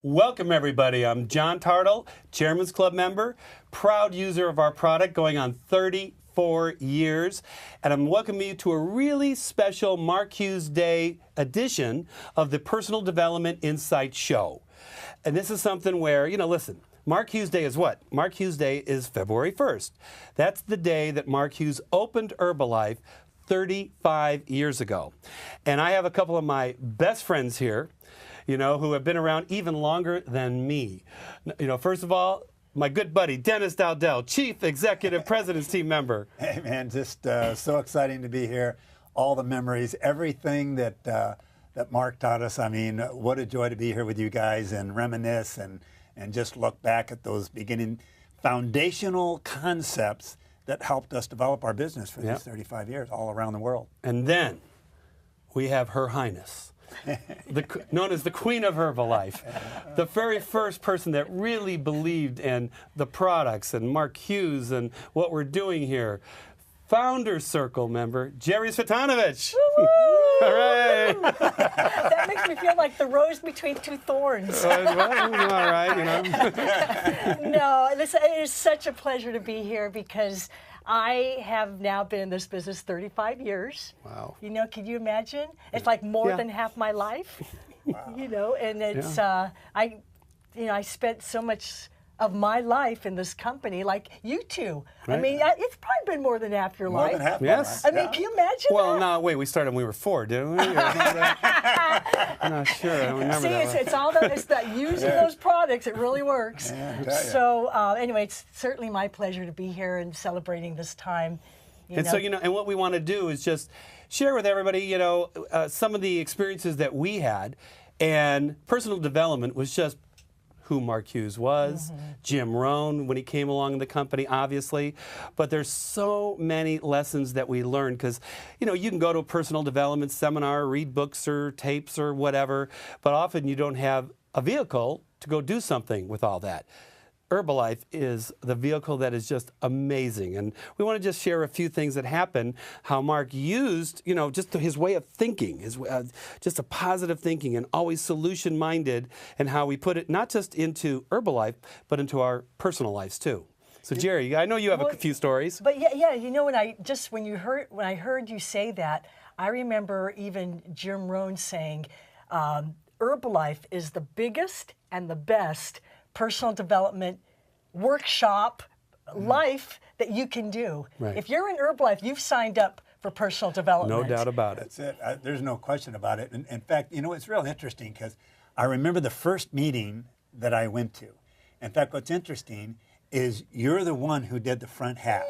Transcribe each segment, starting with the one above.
Welcome, everybody. I'm John Tartle, Chairman's Club member, proud user of our product going on 34 years. And I'm welcoming you to a really special Mark Hughes Day edition of the Personal Development Insight Show. And this is something where, listen, Mark Hughes Day is what? Mark Hughes Day is February 1st. That's the day that Mark Hughes opened Herbalife 35 years ago. And I have a couple of my best friends here, who have been around even longer than me. First of all, my good buddy, Dennis Dowdell, Chief Executive President's Team member. Hey, man, just so exciting to be here. All the memories, everything that Mark taught us. I mean, what a joy to be here with you guys and reminisce and just look back at those beginning foundational concepts that helped us develop our business for these 35 years all around the world. And then we have Her Highness, known as the Queen of Herbalife, the very first person that really believed in the products and Mark Hughes and what we're doing here. Founder Circle member, Jerry Svetanovich. Hooray! That makes me feel like the rose between two thorns. Well, all right, No, it is such a pleasure to be here because I have now been in this business 35 years. Wow. Can you imagine? It's like more than half my life. Wow. And it's I spent so much of my life in this company, like you two. Right. I mean, it's probably been more than half your life. More than half. Yes. My I mean, can you imagine Well, that? no, wait, we started when we were 4, didn't we? I'm not sure. I don't remember See, that. it's all that using those products. It really works. Yeah, I tell ya. So anyway, it's certainly my pleasure to be here and celebrating this time. So, and what we want to do is just share with everybody, some of the experiences that we had. And personal development was just who Mark Hughes was, Jim Rohn when he came along in the company, obviously. But there's so many lessons that we learned because, you can go to a personal development seminar, read books or tapes or whatever, but often you don't have a vehicle to go do something with all that. Herbalife is the vehicle that is just amazing. And we want to just share a few things that happened, how Mark used, just his way of thinking, just a positive thinking and always solution-minded, and how we put it not just into Herbalife, but into our personal lives too. So Jerry, I know you have a few stories. But when I heard you say that, I remember even Jim Rohn saying, Herbalife is the biggest and the best personal development workshop life that you can do. Right. If you're in Herbalife, you've signed up for personal development. No doubt about it. That's it. There's no question about it. In fact, it's real interesting because I remember the first meeting that I went to. In fact, what's interesting is you're the one who did the front half.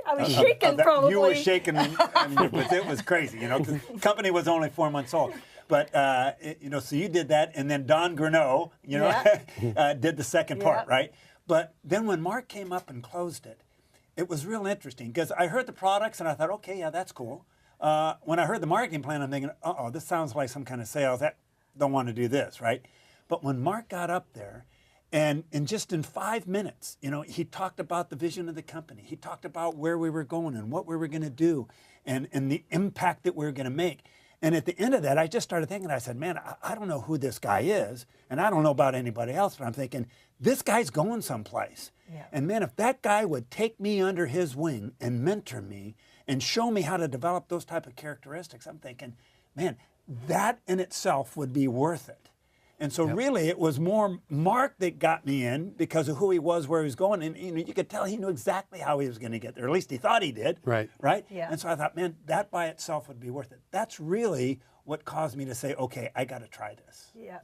I was shaking, probably. You were shaking, it was crazy, because the company was only 4 months old. But, so you did that, and then Don Gurneau, did the second part, right? But then when Mark came up and closed it, it was real interesting because I heard the products and I thought, okay, yeah, that's cool. When I heard the marketing plan, I'm thinking, this sounds like some kind of sales. I don't want to do this, right? But when Mark got up there, and just in 5 minutes, he talked about the vision of the company. He talked about where we were going and what we were going to do and the impact that we were going to make. And at the end of that, I just started thinking, I said, man, I don't know who this guy is, and I don't know about anybody else, but I'm thinking, this guy's going someplace. Yeah. And man, if that guy would take me under his wing and mentor me and show me how to develop those type of characteristics, I'm thinking, man, that in itself would be worth it. And so really it was more Mark that got me in because of who he was, where he was going. And you could tell he knew exactly how he was going to get there. At least he thought he did. Right. Yeah. And so I thought, man, that by itself would be worth it. That's really what caused me to say, okay, I got to try this. Yeah.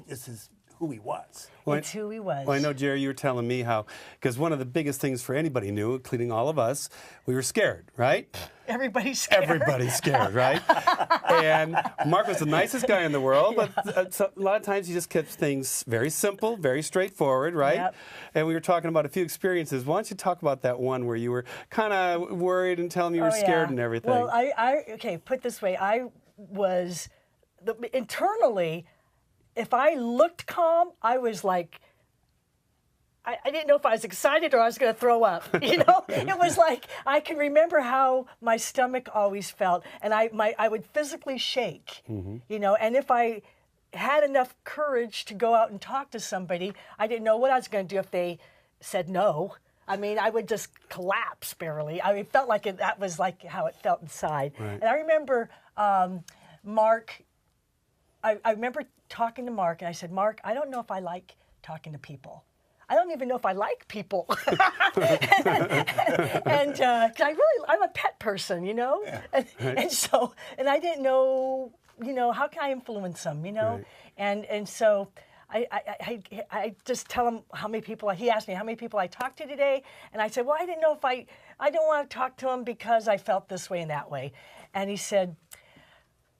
This is who he was. It's who he was. Well, I know, Jerry, you were telling me how, because one of the biggest things for anybody new, including all of us, we were scared, right? Everybody's scared. Everybody's scared, right? And Mark was the nicest guy in the world, but a lot of times he just kept things very simple, very straightforward, right? Yep. And we were talking about a few experiences. Why don't you talk about that one where you were kind of worried and telling me you were scared and everything? Well, okay, put this way, I was, internally, if I looked calm, I was like, I didn't know if I was excited or I was going to throw up. It was like I can remember how my stomach always felt, and I would physically shake. And if I had enough courage to go out and talk to somebody. I didn't know what I was going to do if they said no. I mean, I would just collapse barely. I mean, it felt like that was like how it felt inside. Right. And I remember Mark, I remember talking to Mark, and I said, Mark, I don't know if I like talking to people. I don't even know if I like people. and 'cause I'm a pet person, you know? Yeah. And so, and I didn't know, you know, how can I influence them, you know? Right. And so I just tell him how many people, he asked me how many people I talked to today. And I said, well, I didn't know if I don't want to talk to him because I felt this way and that way. And he said,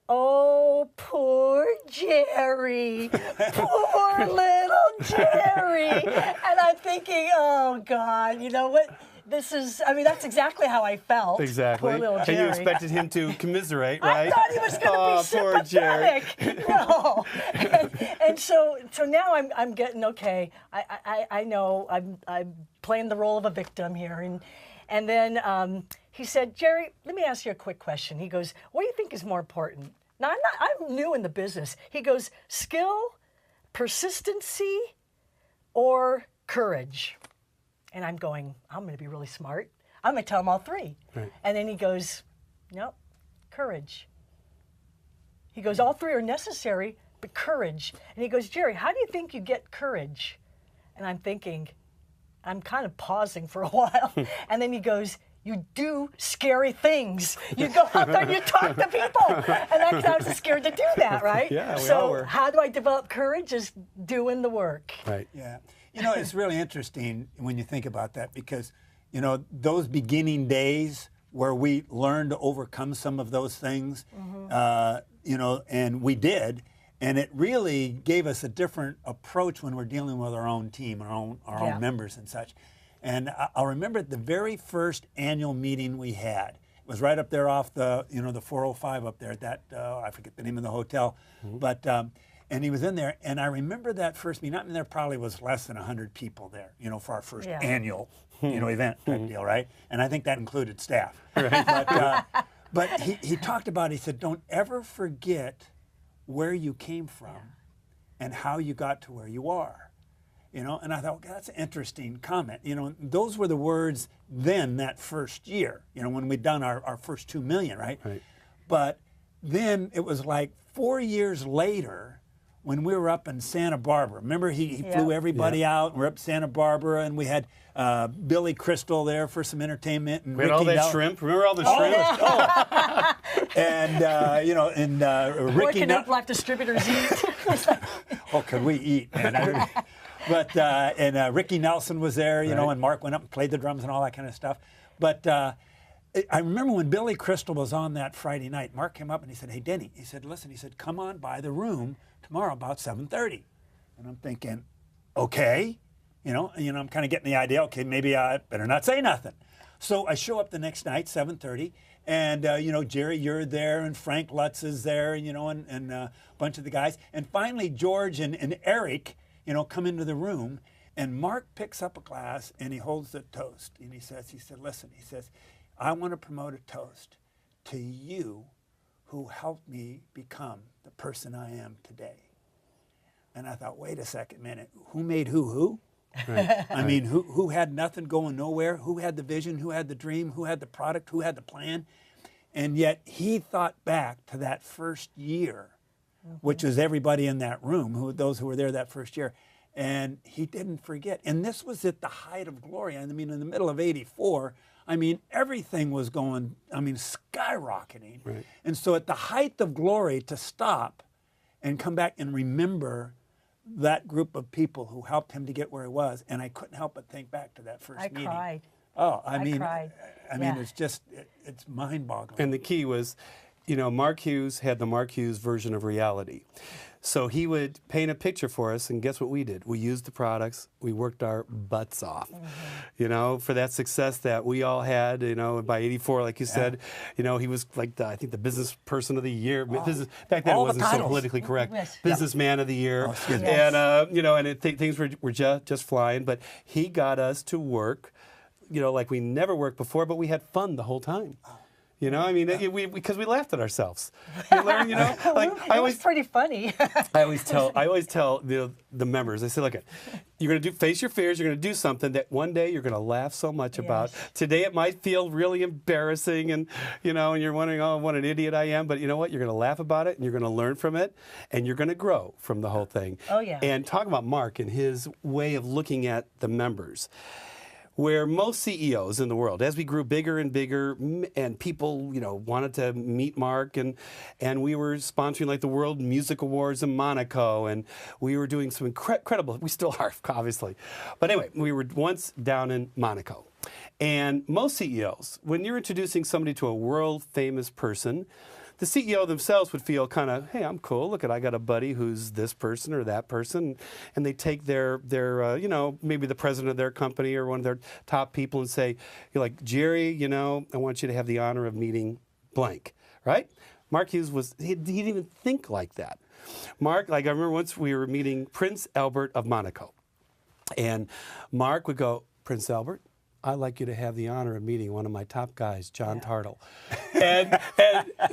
oh, poor Jerry, poor little Jerry. And I'm thinking, oh, God, you know what? This is, I mean, that's exactly how I felt. Exactly. Poor little Jerry. And you expected him to commiserate, right? I thought he was going to be poor Jerry. sympathetic. No. And so now I'm getting, okay, I know I'm playing the role of a victim here. And then he said, Jerry, let me ask you a quick question. He goes, what do you think is more important? Now, I'm new in the business. He goes, skill, persistency, or courage? And I'm going, I'm going to be really smart. I'm going to tell him all three. Right. And then he goes, nope, courage. He goes, all three are necessary, but courage. And he goes, Jerry, how do you think you get courage? And I'm thinking, I'm kind of pausing for a while. And then he goes, you do scary things. You go out there and you talk to people. And I was scared to do that, right? Yeah, we all so were. how do I develop courage? Is doing the work. Right. Yeah. You know, it's really interesting when you think about that because, you know, those beginning days where we learned to overcome some of those things, you know, and we did. And it really gave us a different approach when we're dealing with our own team, our own members and such. And I'll remember the very first annual meeting we had. It was right up there off the, you know, the 405 up there at that, I forget the name of the hotel. But, and he was in there. And I remember that first meeting. I mean, there probably was less than 100 people there, you know, for our first annual, you know, event type deal, right? And I think that included staff. Right. But he talked about, he said, don't ever forget where you came from and how you got to where you are. You know, and I thought, God, that's an interesting comment. You know, those were the words then that first year, you know, when we'd done our first 2 million, right? But then it was like 4 years later when we were up in Santa Barbara. Remember, he flew everybody out, and we're up in Santa Barbara, and we had Billy Crystal there for some entertainment. And We had all that shrimp. Remember all the shrimp? And, you know, and What Ricky... can Herbalife distributors eat? Oh, could we eat, man? But and Ricky Nelson was there, you know, and Mark went up and played the drums and all that kind of stuff. But I remember when Billy Crystal was on that Friday night, Mark came up and he said, hey, Denny, he said, listen, he said, come on by the room tomorrow about 7:30. And I'm thinking, okay, you know, I'm kind of getting the idea, okay, maybe I better not say nothing. So I show up the next night, 7:30, and, you know, Jerry, you're there, and Frank Lutz is there, you know, and a bunch of the guys. And finally, George and Eric, you know, come into the room, and Mark picks up a glass, and he holds the toast, and he said, listen, he says, I want to promote a toast to you who helped me become the person I am today. And I thought, wait a minute, who made who? Right. I mean, who had nothing going nowhere? Who had the vision? Who had the dream? Who had the product? Who had the plan? And yet he thought back to that first year, which was everybody in that room, those who were there that first year. And he didn't forget. And this was at the height of glory. I mean, in the middle of '84, I mean, everything was going, I mean, skyrocketing. Right. And so at the height of glory, to stop and come back and remember that group of people who helped him to get where he was. And I couldn't help but think back to that first meeting. I cried. Oh, I mean, cried. I mean, it's just, it's mind-boggling. And the key was, you know, Mark Hughes had the Mark Hughes version of reality. So he would paint a picture for us, and guess what we did? We used the products. We worked our butts off, you know, for that success that we all had, you know, by '84, like you said, you know, he was like, I think the business person of the year. Back then it wasn't so politically correct. Yes. Businessman of the year. excuse me. And, you know, and things were just flying. But he got us to work, you know, like we never worked before, but we had fun the whole time. You know, I mean, because we laughed at ourselves. You learn, you know, like It was pretty funny. I always tell the members. I say, look, you're going to face your fears. You're going to do something that one day you're going to laugh so much about. Today it might feel really embarrassing, and you know, and you're wondering, oh, what an idiot I am. But you know what? You're going to laugh about it, and you're going to learn from it, and you're going to grow from the whole thing. Oh yeah. And talk about Mark and his way of looking at the members. Where most CEOs in the world, as we grew bigger and bigger, and people, you know, wanted to meet Mark, and we were sponsoring like the World Music Awards in Monaco, and we were doing some incredible, we still are, obviously. But anyway, we were once down in Monaco. And most CEOs, when you're introducing somebody to a world famous person, the CEO themselves would feel kind of, hey, I'm cool. Look, I got a buddy who's this person or that person, and they take their you know, maybe the president of their company or one of their top people and say, you're like, Jerry, you know, I want you to have the honor of meeting blank, right? Mark Hughes he didn't even think like that. Mark, like I remember once we were meeting Prince Albert of Monaco, and Mark would go, Prince Albert, I'd like you to have the honor of meeting one of my top guys, John Tartle. And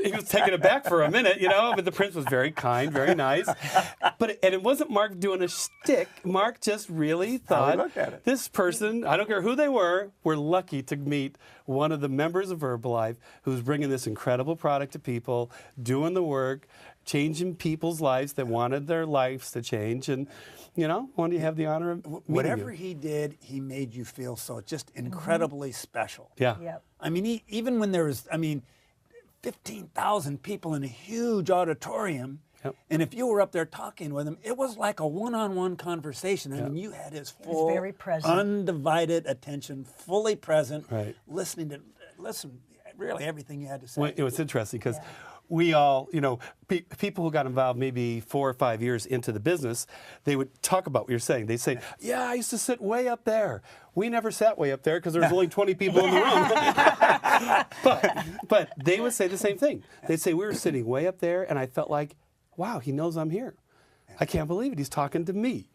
he was taken aback for a minute, you know, but the prince was very kind, very nice. And it wasn't Mark doing a shtick. Mark just really thought this person, I don't care who they were lucky to meet one of the members of Herbalife who's bringing this incredible product to people, doing the work, changing people's lives that wanted their lives to change. And, you know, when you have the honor of meeting whatever you. he did, he made you feel so just incredibly special. Yeah. Yep. I mean, even when there was, 15,000 people in a huge auditorium, and if you were up there talking with him, it was like a one-on-one conversation. I mean, you had his full, very present. undivided attention, fully present, Right. listening really everything you had to say. Well, it was interesting because we all, you know, people who got involved maybe 4 or 5 years into the business, they would talk about what you're saying. They'd say, yeah, I used to sit way up there. We never sat way up there because there was only 20 people in the room. but they would say the same thing. They'd say, we were sitting way up there, and I felt like, wow, he knows I'm here. I can't believe it. He's talking to me,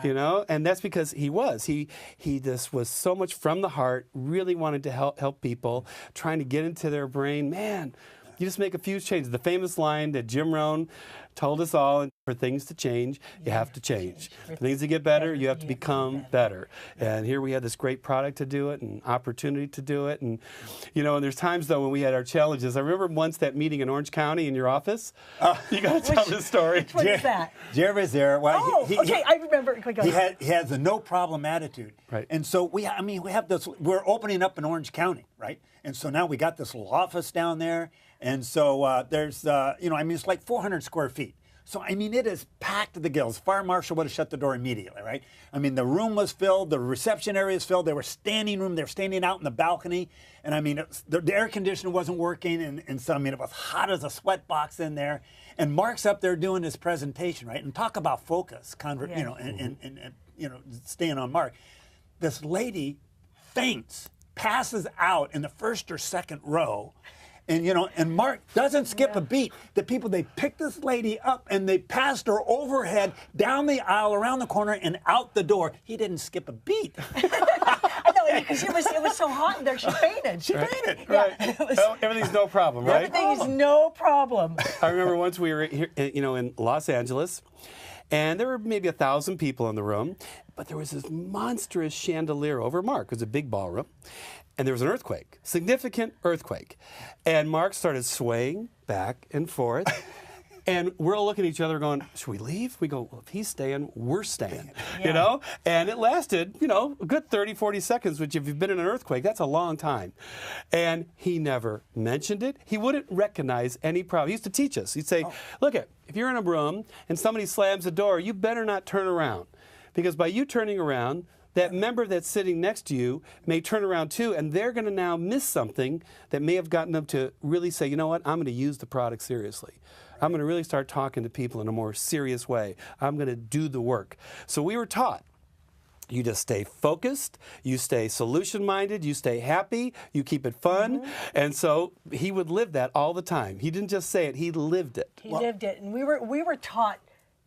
you know, and that's because he was. He just was so much from the heart, really wanted to help people, trying to get into their brain. Man, you just make a few changes. The famous line that Jim Rohn told us all, for things to change, you have to change. For things to get better, you have to become better. And here we had this great product to do it and opportunity to do it. And, you know, and there's times, though, when we had our challenges. I remember once that meeting in Orange County in your office. You got to tell this story. Which one is that? Jerry was there. Well, okay, I remember. He has a no problem attitude. Right. And so we have this, we're opening up in Orange County, right? And so now we got this little office down there. And so there's, it's like 400 square feet. So, it is packed to the gills. Fire marshal would have shut the door immediately, right? The room was filled. The reception area was filled. They were standing room. They were standing out in the balcony. And, the air conditioner wasn't working. And so, it was hot as a sweat box in there. And Mark's up there doing his presentation, right? And talk about focus, staying on Mark. This lady faints, passes out in the first or second row. And Mark doesn't skip a beat. The people, they picked this lady up and they passed her overhead, down the aisle, around the corner, and out the door. He didn't skip a beat. I know, because it was so hot in there, she fainted. She fainted. Right. Everything's no problem, right? Everything is no problem. I remember once we were here, in Los Angeles, and there were maybe 1,000 people in the room, but there was this monstrous chandelier over Mark. It was a big ballroom. And there was an earthquake, significant earthquake. And Mark started swaying back and forth. And we're all looking at each other going, should we leave? We go, well, if he's staying, we're staying, you know? And it lasted, a good 30, 40 seconds, which if you've been in an earthquake, that's a long time. And he never mentioned it. He wouldn't recognize any problem. He used to teach us. He'd say, look, if you're in a room and somebody slams the door, you better not turn around. Because by you turning around, that member that's sitting next to you may turn around too, and they're going to now miss something that may have gotten them to really say, you know what, I'm going to use the product seriously. I'm going to really start talking to people in a more serious way. I'm going to do the work. So we were taught, you just stay focused, you stay solution-minded, you stay happy, you keep it fun. And so he would live that all the time. He didn't just say it, he lived it. He lived it, and we were taught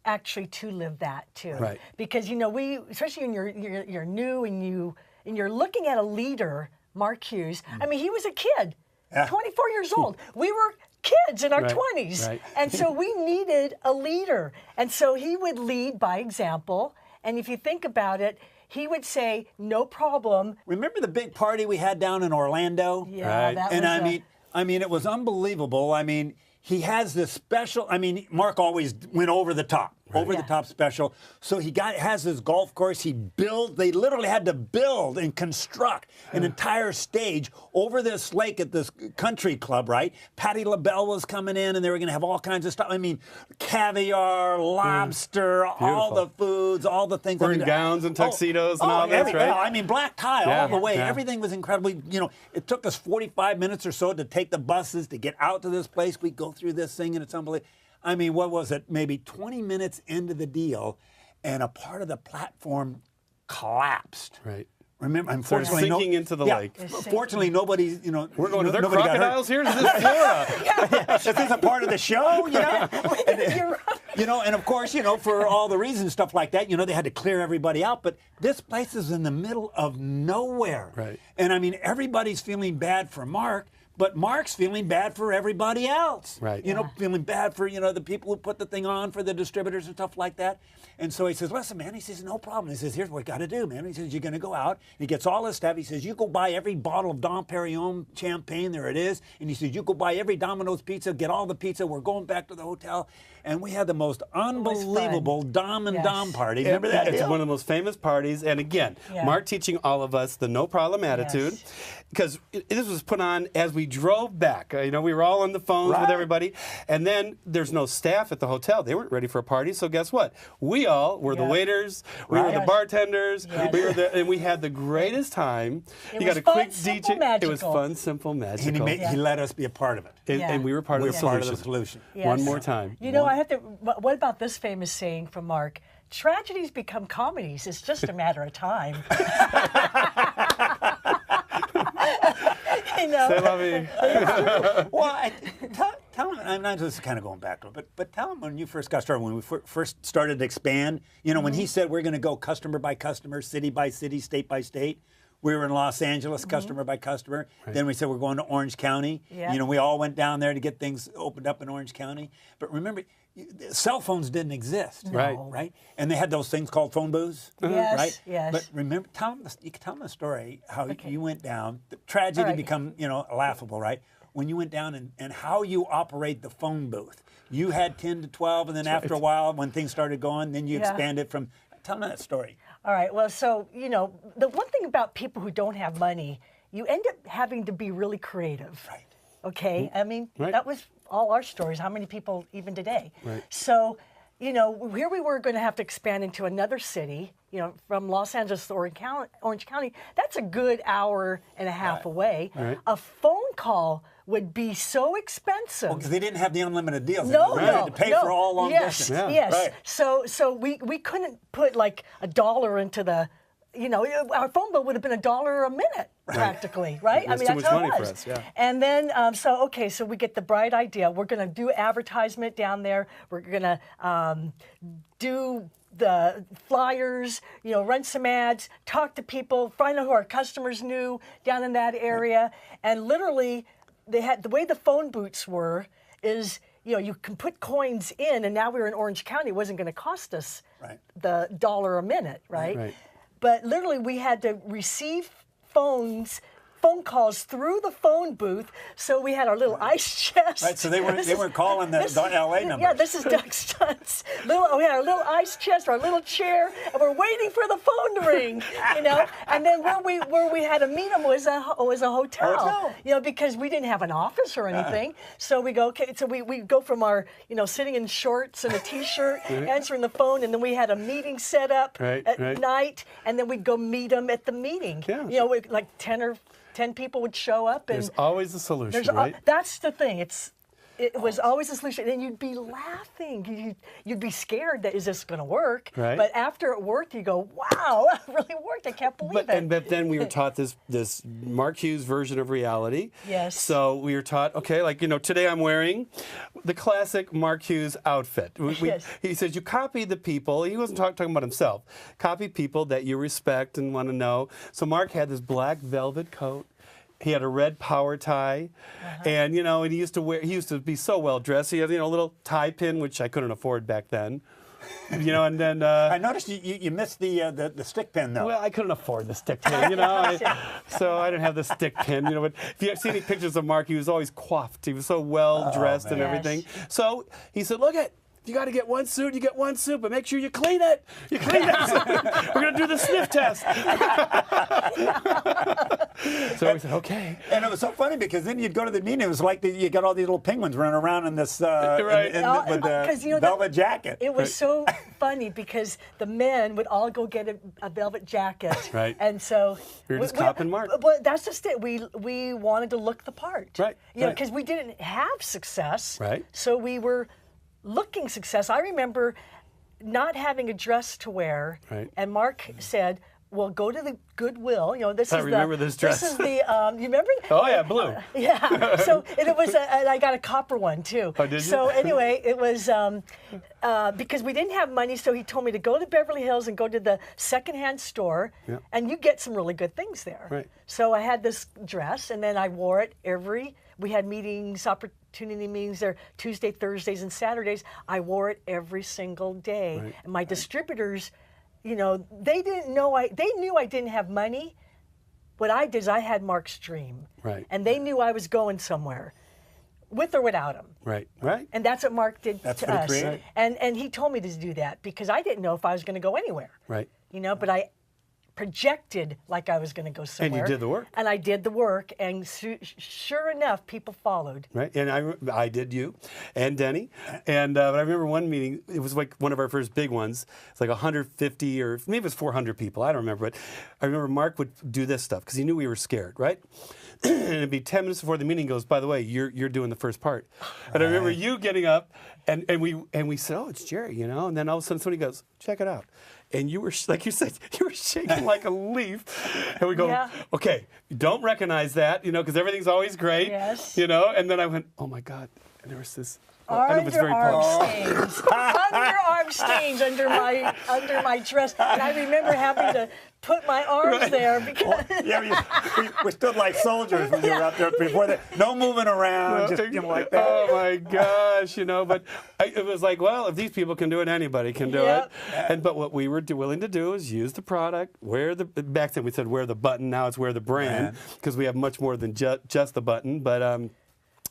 actually to live that too, right? Because we, especially when you're new and you're looking at a leader, Mark Hughes. He was a kid. 24 years old. We were kids in our Right, 20s. right. And so we needed a leader. And so he would lead by example. And if you think about it, he would say, no problem. Remember the big party we had down in Orlando? Yeah, Right. that And was I mean, it was unbelievable. I mean, he has this special. I mean, Mark always went over the top, over the top special. So he has this golf course. They literally had to build and construct an entire stage over this lake at this country club, right? Patti LaBelle was coming in, and they were going to have all kinds of stuff. I mean, caviar, lobster, all the foods, all the things. Wearing gowns and tuxedos and all that, right? Yeah, I mean, black tie Yeah. all the way. Yeah. Everything was incredible. You know, it took us 45 minutes or so to take the buses to get out to this place. We go through this thing, and it's unbelievable. I mean, what was it? Maybe 20 minutes into the deal, and a part of the platform collapsed. Right. Remember, Started unfortunately, sinking into the lake. Fortunately, nobody, We're going to their nobody got hurt. crocodiles here? This is Florida. This isn't part of the show, you know. You're right. You know, and of course, you know, for all the reasons, stuff like that, you know, they had to clear everybody out. But this place is in the middle of nowhere. Right. And I mean, everybody's feeling bad for Mark, but Mark's feeling bad for everybody else. Right. You know, feeling bad for, you know, the people who put the thing on, for the distributors and stuff like that. And so he says, listen, man, he says, no problem. He says, here's what we got to do, man. He says, you're going to go out. He gets all his stuff. He says, you go buy every bottle of Dom Perignon champagne, there it is. And he says, you go buy every Domino's pizza, get all the pizza. We're going back to the hotel. And we had the most unbelievable Dom and Dom party. Remember that? It's deal? one of the most famous parties. And again, Mark teaching all of us the no problem attitude. Because this was put on as we drove back. You know, we were all on the phones with everybody. And then there's no staff at the hotel. They weren't ready for a party. So guess what? We all were the waiters. We were the bartenders. We were and we had the greatest time. It you was got a fun, quick simple, DJ. magical. It was fun, simple, magical. And he let us be a part of it. And we were part of the Part solution. of the solution. One more time. You know, I have to. What about this famous saying from Mark? Tragedies become comedies. It's just a matter of time. You know. C'est la vie. Well, tell him, I'm not just kind of going back to it, but tell him when you first got started, when we first started to expand, you know, when he said we're going to go customer by customer, city by city, state by state. We were in Los Angeles, customer by customer. Then we said we're going to Orange County. Yeah. You know, we all went down there to get things opened up in Orange County. But remember, cell phones didn't exist. Right. Right? And they had those things called phone booths. Yes, Right? yes. But remember, you can tell them the story, how you went down. The tragedy become, you know, laughable, right? When you went down and how you operate the phone booth. You had 10 to 12, and then after a while, when things started going, then you expanded from. Tell them that story. All right. Well, so, you know, the one thing about people who don't have money, you end up having to be really creative. Right. Okay? I mean, that was all our stories. How many people even today? Right. So, you know, here we were going to have to expand into another city, you know, from Los Angeles to Orange County. That's a good hour and a half away. Right. A phone call would be so expensive. Because they didn't have the unlimited deals. No, They no, had to pay for all long distance. Yeah. Yes. Right. So we couldn't put like $1 into the, you know, our phone bill would have been $1 a minute practically, right? That's too that's much how money it for was. us, yeah. And then so we get the bright idea. We're going to do advertisement down there. We're going to do the flyers, you know, run some ads, talk to people, find out who our customers knew down in that area, and literally. They had the way the phone booths were is, you know, you can put coins in, and now we were in Orange County. It wasn't going to cost us the $1 a minute, right? But literally, we had to receive phone calls through the phone booth. So we had our little ice chest. Right, so they weren't calling the LA numbers. Yeah, this is Doug Stuntz. We had our little ice chest, our little chair, and we're waiting for the phone to ring, you know. And then where we had to meet them was a hotel, you know, because we didn't have an office or anything. So we go, okay, so we go from our, you know, sitting in shorts and a T-shirt, answering the phone, and then we had a meeting set up at night, and then we'd go meet them at the meeting. Yeah. You know, like 10 people would show up, and There's always a solution, right? That's the thing. It was always a solution, and you'd be laughing. You'd be scared that is this going to work? Right. But after it worked, you go, "Wow, that really worked! I can't believe it." But then we were taught this Mark Hughes version of reality. Yes. So we were taught, okay, like, you know, today I'm wearing the classic Mark Hughes outfit. He says you copy the people. He wasn't talking about himself. Copy people that you respect and want to know. So Mark had this black velvet coat. He had a red power tie, and and he used to be so well dressed. He had a little tie pin, which I couldn't afford back then. And then I noticed you missed the stick pin though. Well, I couldn't afford the stick pin, so I didn't have the stick pin, But if you see any pictures of Mark, he was always coiffed. He was so well dressed and everything. So he said, "Look at. You got to get one suit, you get one suit, but make sure you clean it. You clean it. We're going to do the sniff test." So we said, okay. And it was so funny because then you'd go to the meeting. It was like you got all these little penguins running around in this with the velvet jacket. It was so funny because the men would all go get a velvet jacket. Right. And so we were just copying Mark. But that's just it. We wanted to look the part. Right. Because we didn't have success. Right. So we were looking success. I remember not having a dress to wear, and Mark said, "Well, go to the Goodwill. This I is remember this dress. This is the. You remember? Oh yeah, blue. Yeah. So and it was. And I got a copper one too. Oh, did you? So anyway, it was because we didn't have money, so he told me to go to Beverly Hills and go to the secondhand store, and you get some really good things there. Right. So I had this dress, and then I wore it We had meetings, opportunity meetings there Tuesday, Thursdays, and Saturdays. I wore it every single day. Right. And my distributors, they didn't know they knew I didn't have money. What I did is I had Mark's dream. Right. And they knew I was going somewhere, with or without him. Right. Right. And that's what Mark did to us. Created. And he told me to do that because I didn't know if I was going to go anywhere. Right. But I projected like I was going to go somewhere. And you did the work. And I did the work, and sure enough, people followed. Right, and I did you, and Denny, and but I remember one meeting. It was like one of our first big ones. It's like 150 or maybe it was 400 people. I don't remember, but I remember Mark would do this stuff because he knew we were scared, right? And it'd be 10 minutes before the meeting. Goes, by the way, you're doing the first part. And I remember you getting up, and we said, "Oh, it's Jerry," And then all of a sudden somebody goes, "Check it out." And you were, like you said, you were shaking like a leaf. And we go, "Okay, you don't recognize that, because everything's always great." Yes. And then I went, "Oh my God." And there was this. I know if it's very Underarm stains. Underarm stains under my dress. And I remember having to put my arms there because we stood like soldiers when you were up there before that. No moving around, just like that. Oh my gosh, But it was like, well, if these people can do it, anybody can do it. But what we were willing to do is use the product. Back then we said wear the button. Now it's wear the brand because we have much more than just the button. But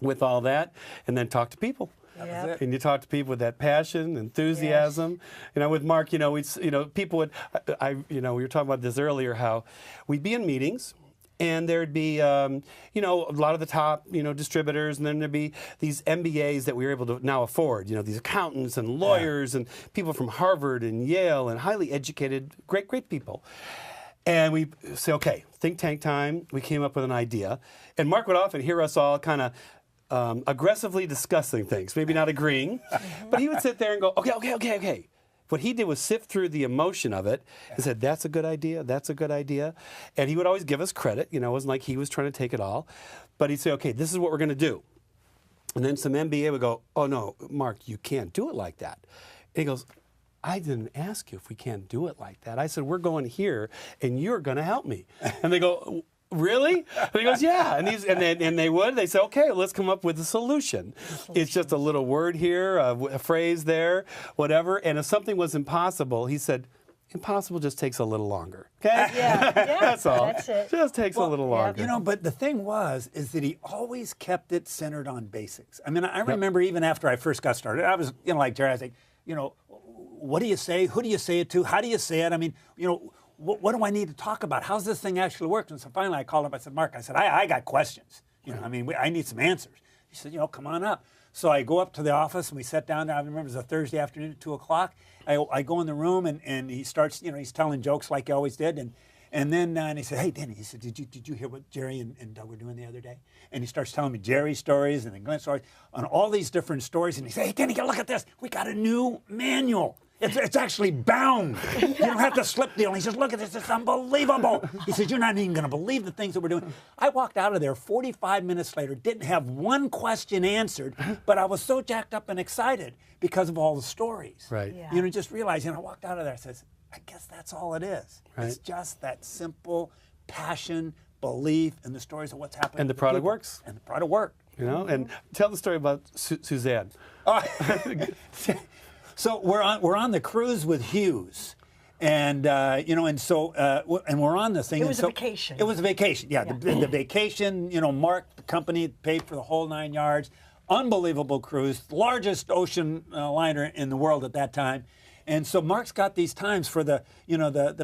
with all that, and then talk to people. And you talk to people with that passion, enthusiasm. With Mark, people would. We were talking about this earlier. How we'd be in meetings, and there'd be, a lot of the top, distributors, and then there'd be these MBAs that we were able to now afford. These accountants and lawyers and people from Harvard and Yale and highly educated, great people. And we say, okay, think tank time. We came up with an idea, and Mark would often hear us all kind of. Aggressively discussing things, maybe not agreeing, but he would sit there and go, okay. What he did was sift through the emotion of it and said, that's a good idea, that's a good idea. And he would always give us credit, it wasn't like he was trying to take it all. But he'd say, okay, this is what we're going to do. And then some MBA would go, oh no, Mark, you can't do it like that. And he goes, I didn't ask you if we can't do it like that. I said, we're going here and you're going to help me. And they go, really? And he goes, yeah. And they say, okay, let's come up with a solution. It's just a little word here, a phrase there, whatever. And if something was impossible, he said, impossible just takes a little longer. Okay? Yeah. That's all. That's it. Just takes a little longer. But the thing is that he always kept it centered on basics. I mean, I remember even after I first got started, I was, like Jerry, I was like, what do you say? Who do you say it to? How do you say it? I mean, what do I need to talk about? How's this thing actually work? And so finally I called him. I said, Mark, I got questions. I need some answers. He said, come on up. So I go up to the office and we sat down there. I remember it was a Thursday afternoon at 2 o'clock. I go in the room and he starts, he's telling jokes like he always did. And then he said, hey, Danny, he said, did you hear what Jerry and Doug were doing the other day? And he starts telling me Jerry's stories and then Glenn's stories on all these different stories. And he said, hey, Danny, look at this. We got a new manual. It's actually bound. You don't have to slip deal. And he says, look at this. It's unbelievable. He says, you're not even going to believe the things that we're doing. I walked out of there 45 minutes later, didn't have one question answered, but I was so jacked up and excited because of all the stories. Right. Yeah. Just realizing, I walked out of there, I says, I guess that's all it is. Right. It's just that simple passion, belief in the stories of what's happening. And the to product people. works. And the product worked. You know, and tell the story about Suzanne. So we're on the cruise with Hughes, and you know, and so and we're on this thing. It was a vacation. It was a vacation. Yeah, the vacation. You know, Mark, the company, paid for the whole 9 yards. Unbelievable cruise, largest ocean liner in the world at that time. And so Mark's got these times for the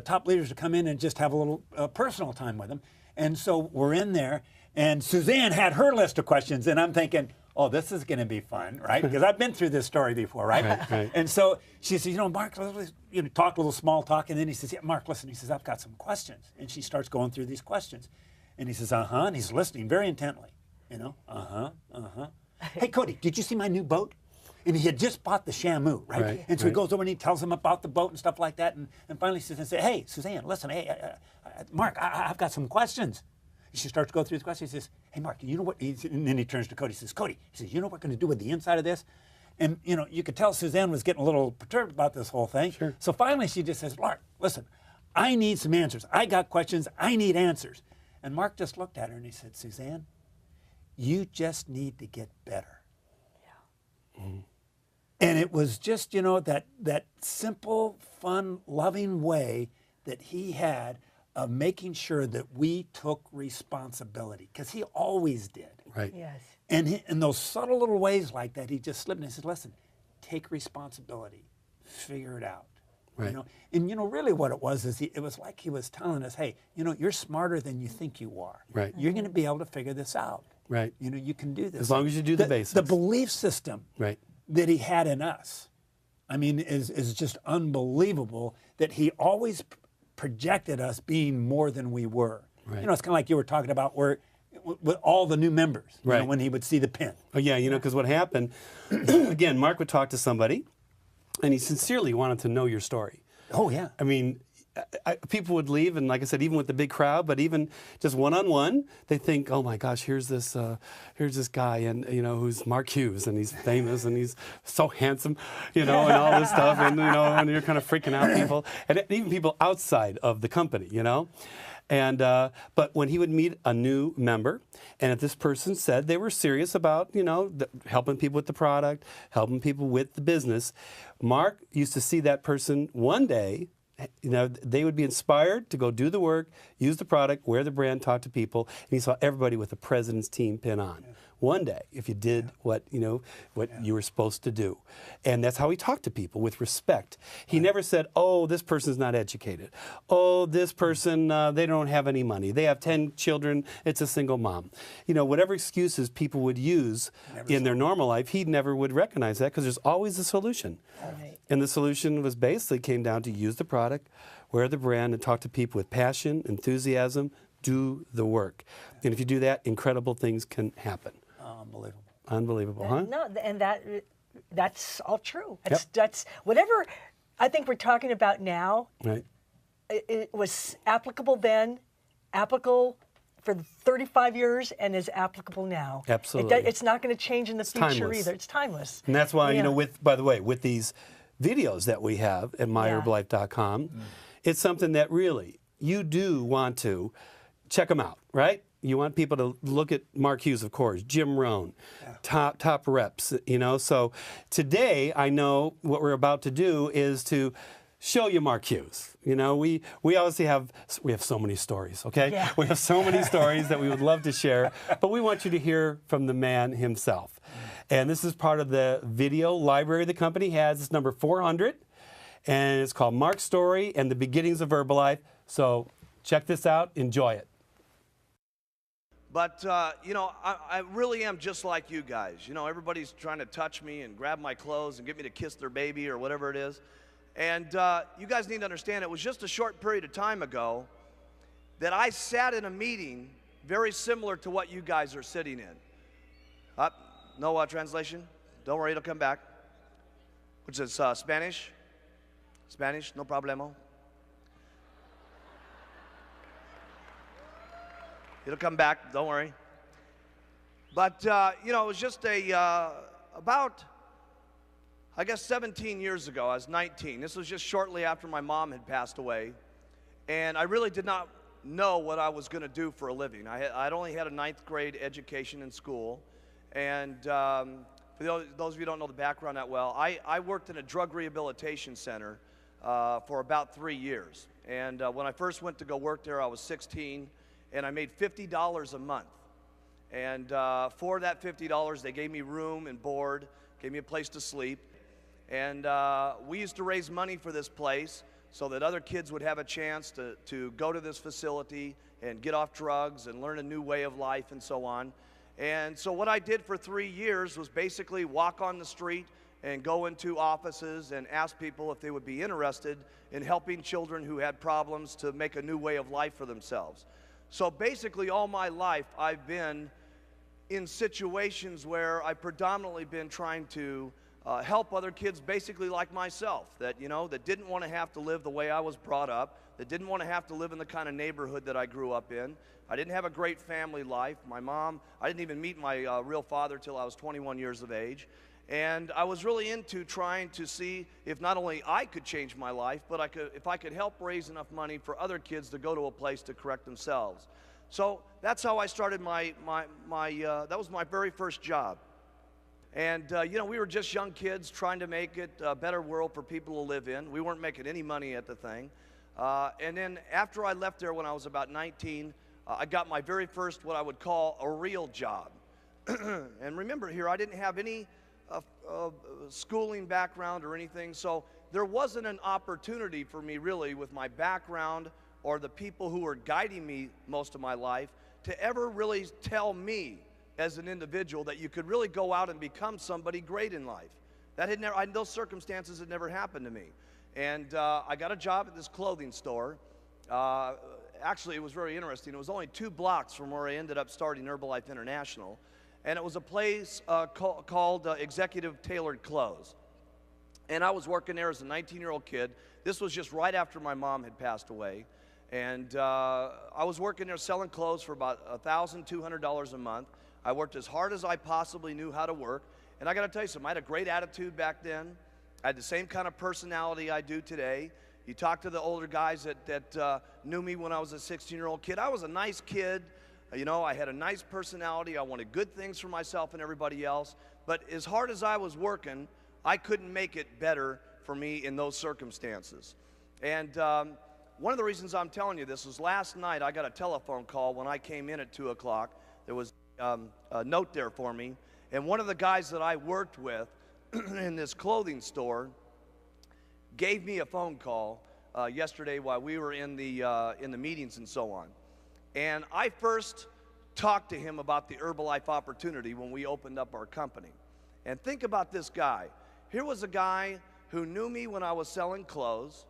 top leaders to come in and just have a little personal time with him. And so we're in there, and Suzanne had her list of questions, and I'm thinking, oh, this is going to be fun, right? Because I've been through this story before, right? Right. And so she says, you know, Mark, talk a little small talk, and then he says, yeah, Mark, listen. He says, I've got some questions, and she starts going through these questions, and he says, and he's listening very intently, you know, Hey, Cody, did you see my new boat? And he had just bought the Shamu, right? And so he goes over and he tells him about the boat and stuff like that. And finally Suzanne says, hey, Suzanne, listen, hey, Mark, I've got some questions. And she starts to go through the questions. He says, hey, Mark, you know what? And then he turns to Cody. He says, Cody, you know what we're going to do with the inside of this? And, you know, you could tell Suzanne was getting a little perturbed about this whole thing. Sure. So finally she just says, Mark, listen, I need some answers. I got questions. I need answers. And Mark just looked at her and he said, Suzanne, you just need to get better. Yeah. Mm-hmm. And it was just, you know, that simple, fun, loving way that he had of making sure that we took responsibility, because he always did. Right. Yes. And in those subtle little ways like that, he just slipped and he said, listen, take responsibility, figure it out. Right. You know? And, you know, really what it was is it was like he was telling us, hey, you know, you're smarter than you think you are. Right. You're going to be able to figure this out. Right. You know, you can do this. As long as you do the basics. The belief system Right. that he had in us, I mean, is just unbelievable, that he always projected us being more than we were. Right. You know, it's kind of like you were talking about with all the new members, you know, Right. when he would see the pin. Oh, yeah, you know, because what happened, again, Mark would talk to somebody, and he sincerely wanted to know your story. Oh, yeah. I mean, people would leave, and like I said, even with the big crowd, but even just one-on-one, they think, oh my gosh, here's this guy, and you know, who's Mark Hughes, and he's famous, and he's so handsome, you know, and all this stuff, and you know, and you're kind of freaking out people, and even people outside of the company, you know. And but when he would meet a new member, and if this person said they were serious about, you know, helping people with the product, helping people with the business, Mark used to see that person one day. You know, they would be inspired to go do the work, use the product, wear the brand, talk to people, and he saw everybody with the president's team pin on. Yeah. One day, if you did what you were supposed to do. And that's how he talked to people, with respect. He never said, oh, this person's not educated. Oh, this person, they don't have any money. They have 10 children, it's a single mom. You know, whatever excuses people would use in their normal life, he never would recognize that, because there's always a solution. Right. And the solution was basically came down to use the product, wear the brand, and talk to people with passion, enthusiasm, do the work. And if you do that, incredible things can happen. Unbelievable. Unbelievable, huh? No, and that's all true. Yep. That's whatever I think we're talking about now. Right. It was applicable then, applicable for 35 years, and is applicable now. Absolutely. It's not going to change in the future timeless. either. It's timeless. And that's why, Yeah. you know, by the way, with these videos that we have at myherbalife.com, it's something that really you do want to check them out, right? You want people to look at Mark Hughes, of course, Jim Rohn, top reps, you know. So today, I know what we're about to do is to show you Mark Hughes. You know, we obviously have so many stories, okay? Yeah. We have so many stories that we would love to share, but we want you to hear from the man himself. And this is part of the video library the company has. It's number 400, and it's called Mark's Story and the Beginnings of Herbalife. So check this out. Enjoy it. But, you know, I really am just like you guys. You know, everybody's trying to touch me and grab my clothes and get me to kiss their baby or whatever it is. And you guys need to understand, it was just a short period of time ago that I sat in a meeting very similar to what you guys are sitting in. No translation? Don't worry, it'll come back. Which is Spanish? Spanish, no problemo. It'll come back, don't worry. But, you know, it was just about, I guess, 17 years ago. I was 19. This was just shortly after my mom had passed away. And I really did not know what I was going to do for a living. I'd only had a 9th grade education in school, and for those of you who don't know the background that well, I worked in a drug rehabilitation center for about 3 years. And when I first went to go work there, I was 16, and I made $50 a month. And for that $50, they gave me room and board, gave me a place to sleep. And we used to raise money for this place so that other kids would have a chance to go to this facility and get off drugs and learn a new way of life and so on. And so what I did for 3 years was basically walk on the street and go into offices and ask people if they would be interested in helping children who had problems to make a new way of life for themselves. So basically all my life I've been in situations where I've predominantly been trying to help other kids basically like myself, that, you know, that didn't want to have to live the way I was brought up, that didn't want to have to live in the kind of neighborhood that I grew up in. I didn't have a great family life. My mom, I didn't even meet my real father till I was 21 years of age. And I was really into trying to see if not only I could change my life, but if I could help raise enough money for other kids to go to a place to correct themselves. So that's how I started that was my very first job. And, you know, we were just young kids trying to make it a better world for people to live in. We weren't making any money at the thing. And then after I left there when I was about 19, I got my very first, what I would call a real job. And remember here, I didn't have any schooling background or anything, so there wasn't an opportunity for me really with my background or the people who were guiding me most of my life to ever really tell me as an individual that you could really go out and become somebody great in life. That had never, those circumstances had never happened to me. And I got a job at this clothing store. Actually, it was very interesting. It was only 2 blocks from where I ended up starting Herbalife International. And it was a place called Executive Tailored Clothes. And I was working there as a 19-year-old kid. This was just right after my mom had passed away. And I was working there selling clothes for about $1,200 a month. I worked as hard as I possibly knew how to work. And I got to tell you something, I had a great attitude back then. I had the same kind of personality I do today. You talk to the older guys that knew me when I was a 16-year-old kid. I was a nice kid. You know, I had a nice personality. I wanted good things for myself and everybody else. But as hard as I was working, I couldn't make it better for me in those circumstances. And one of the reasons I'm telling you this is last night I got a telephone call when I came in at 2 o'clock. There was a note there for me. And one of the guys that I worked with in this clothing store gave me a phone call yesterday while we were in the meetings and so on. And I first talked to him about the Herbalife opportunity when we opened up our company. And think about this guy. Here was a guy who knew me when I was selling clothes,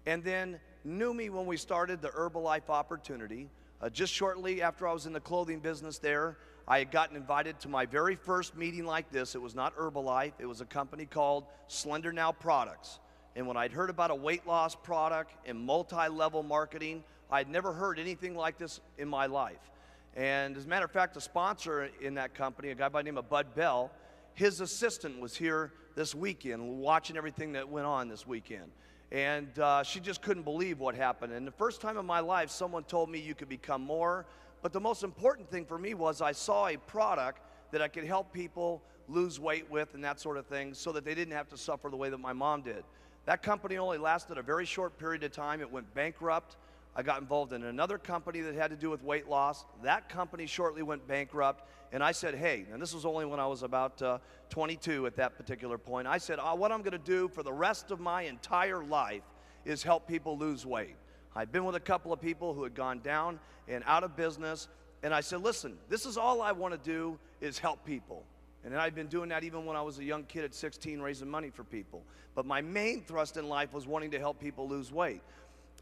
and then knew me when we started the Herbalife opportunity. Just shortly after I was in the clothing business there, I had gotten invited to my very first meeting like this. It was not Herbalife. It was a company called Slender Now Products. And when I'd heard about a weight loss product and multi-level marketing, I'd never heard anything like this in my life. And as a matter of fact, the sponsor in that company, a guy by the name of Bud Bell, his assistant was here this weekend watching everything that went on this weekend. And she just couldn't believe what happened. And the first time in my life, someone told me you could become more. But the most important thing for me was I saw a product that I could help people lose weight with and that sort of thing so that they didn't have to suffer the way that my mom did. That company only lasted a very short period of time. It went bankrupt. I got involved in another company that had to do with weight loss. That company shortly went bankrupt. And I said, hey, and this was only when I was about 22 at that particular point. I said, what I'm going to do for the rest of my entire life is help people lose weight. I'd been with a couple of people who had gone down and out of business. And I said, listen, this is all I want to do is help people. And I'd been doing that even when I was a young kid at 16, raising money for people. But my main thrust in life was wanting to help people lose weight.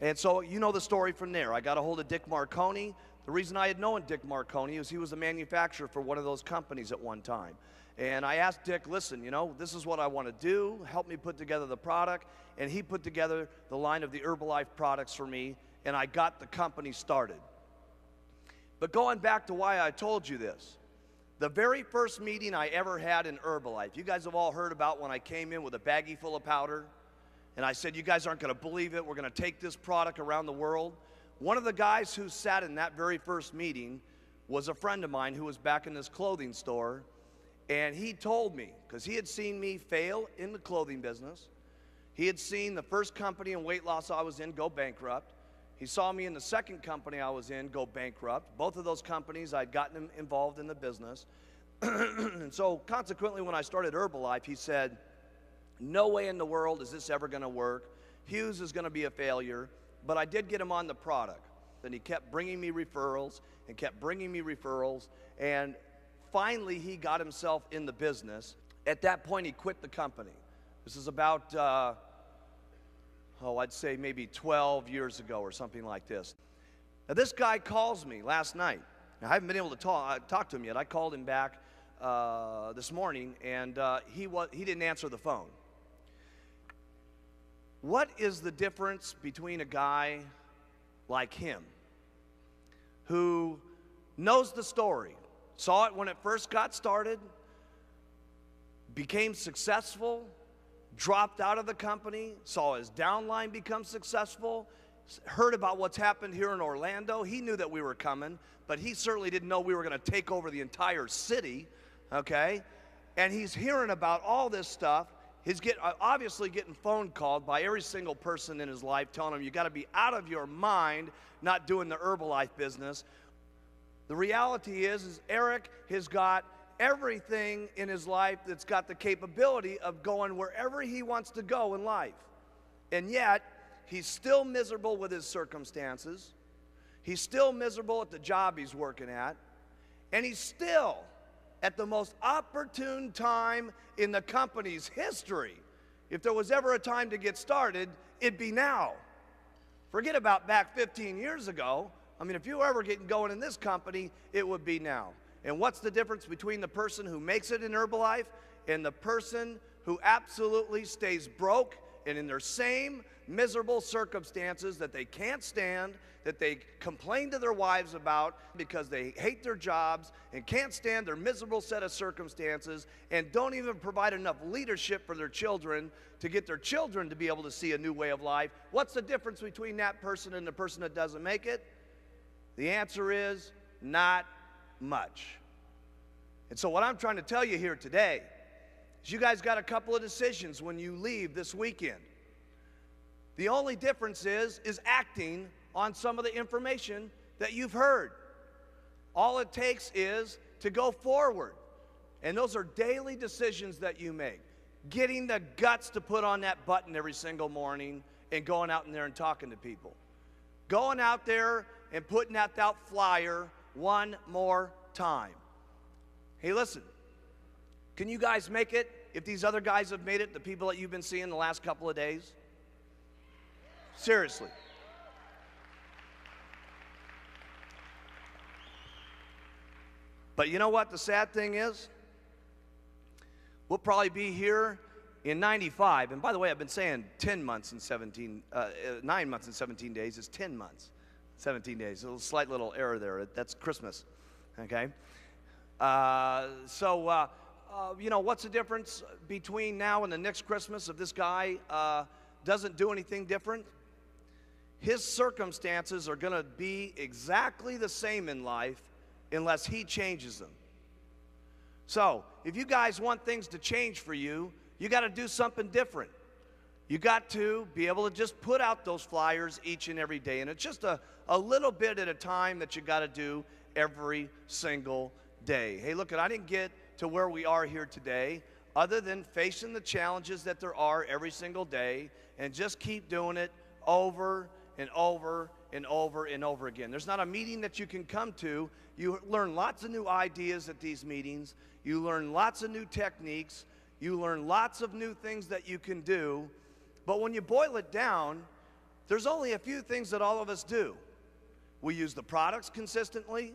And so you know the story from there. I got a hold of Dick Marconi. The reason I had known Dick Marconi is he was a manufacturer for one of those companies at one time. And I asked Dick, listen, you know, this is what I want to do. Help me put together the product. And he put together the line of the Herbalife products for me, and I got the company started. But going back to why I told you this, the very first meeting I ever had in Herbalife, you guys have all heard about when I came in with a baggie full of powder, and I said, you guys aren't going to believe it. We're going to take this product around the world. One of the guys who sat in that very first meeting was a friend of mine who was back in this clothing store, and he told me, because he had seen me fail in the clothing business, he had seen the first company in weight loss I was in go bankrupt. He saw me in the second company I was in go bankrupt. Both of those companies, I'd gotten him involved in the business. And so consequently, when I started Herbalife, he said, no way in the world is this ever going to work. Hughes is going to be a failure. But I did get him on the product. And he kept bringing me referrals and kept bringing me referrals. And finally, he got himself in the business. At that point, he quit the company. This is about, I'd say maybe 12 years ago or something like this. Now, this guy calls me last night. Now, I haven't been able to talk to him yet. I called him back this morning, and he didn't answer the phone. What is the difference between a guy like him, who knows the story, saw it when it first got started, became successful, dropped out of the company, saw his downline become successful, heard about what's happened here in Orlando. He knew that we were coming, but he certainly didn't know we were going to take over the entire city, okay? And he's hearing about all this stuff. He's obviously getting phone called by every single person in his life telling him, you got to be out of your mind not doing the Herbalife business. The reality is Eric has got everything in his life that's got the capability of going wherever he wants to go in life. And yet, he's still miserable with his circumstances. He's still miserable at the job he's working at. And he's still at the most opportune time in the company's history. If there was ever a time to get started, it'd be now. Forget about back 15 years ago. I mean, if you were ever getting going in this company, it would be now. And what's the difference between the person who makes it in Herbalife and the person who absolutely stays broke and in their same miserable circumstances that they can't stand, that they complain to their wives about because they hate their jobs and can't stand their miserable set of circumstances and don't even provide enough leadership for their children to get their children to be able to see a new way of life? What's the difference between that person and the person that doesn't make it? The answer is not much. And so what I'm trying to tell you here today is you guys got a couple of decisions when you leave this weekend. The only difference is acting on some of the information that you've heard. All it takes is to go forward. And those are daily decisions that you make. Getting the guts to put on that button every single morning and going out in there and talking to people. Going out there and putting out that flyer one more time. Hey, listen, can you guys make it if these other guys have made it, the people that you've been seeing the last couple of days? Seriously. But you know what the sad thing is? We'll probably be here in 95. And by the way, I've been saying 10 months and 9 months and 17 days. It's 10 months, 17 days. A slight little error there. That's Christmas, okay? You know, what's the difference between now and the next Christmas if this guy doesn't do anything different? His circumstances are going to be exactly the same in life unless he changes them. So, if you guys want things to change for you, you got to do something different. You got to be able to just put out those flyers each and every day. And it's just a little bit at a time that you got to do every single day. Hey, look, I didn't get to where we are here today other than facing the challenges that there are every single day and just keep doing it over and over and over and over again. There's not a meeting that you can come to. You learn lots of new ideas at these meetings. You learn lots of new techniques. You learn lots of new things that you can do. But when you boil it down, there's only a few things that all of us do. We use the products consistently.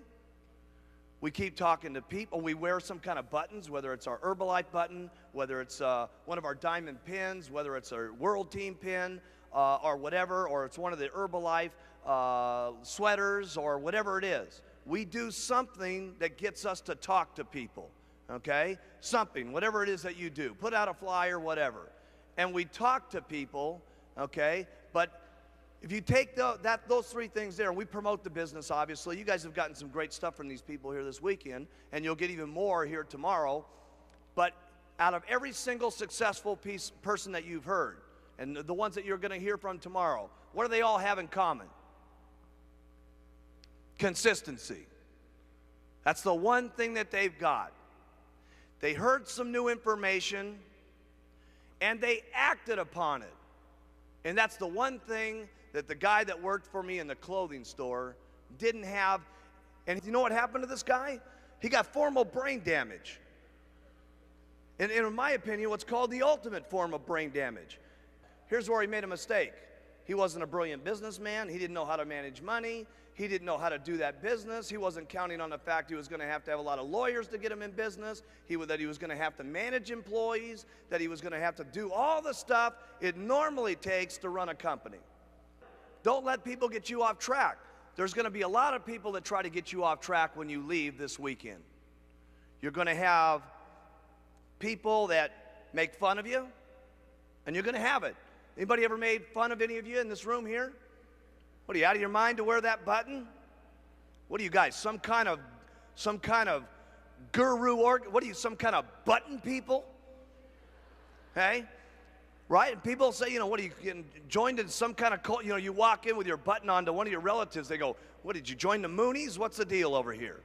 We keep talking to people. We wear some kind of buttons, whether it's our Herbalife button, whether it's one of our diamond pins, whether it's our World Team pin, or whatever, or it's one of the Herbalife sweaters, or whatever it is. We do something that gets us to talk to people, okay? Something, whatever it is that you do. Put out a flyer, whatever. And we talk to people, okay? But If you take those three things there, and we promote the business, obviously. You guys have gotten some great stuff from these people here this weekend, and you'll get even more here tomorrow. But out of every single successful person that you've heard, and the ones that you're going to hear from tomorrow, what do they all have in common? Consistency. That's the one thing that they've got. They heard some new information, and they acted upon it. And that's the one thing that the guy that worked for me in the clothing store didn't have. And you know what happened to this guy? He got formal brain damage. And in my opinion, what's called the ultimate form of brain damage. Here's where he made a mistake. He wasn't a brilliant businessman. He didn't know how to manage money. He didn't know how to do that business. He wasn't counting on the fact he was going to have a lot of lawyers to get him in business, that he was going to have to manage employees, that he was going to have to do all the stuff it normally takes to run a company. Don't let people get you off track. There's going to be a lot of people that try to get you off track when you leave this weekend. You're going to have people that make fun of you, and you're going to have it. Anybody ever made fun of any of you in this room here? What, are you out of your mind to wear that button? What are you guys, some kind of guru, what are you, some kind of button people? Hey? Right? And people say, what are you getting joined in some kind of cult? You walk in with your button on to one of your relatives. They go, what, did you join the Moonies? What's the deal over here?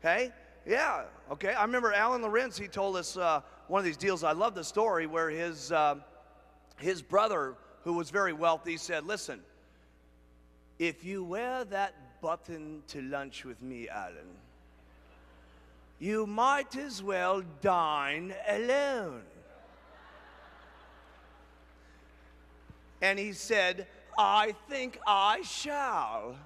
Okay? Yeah. Okay. I remember Alan Lorenz, he told us one of these deals. I love the story where his brother, who was very wealthy, said, listen, if you wear that button to lunch with me, Alan, you might as well dine alone. And he said, I think I shall.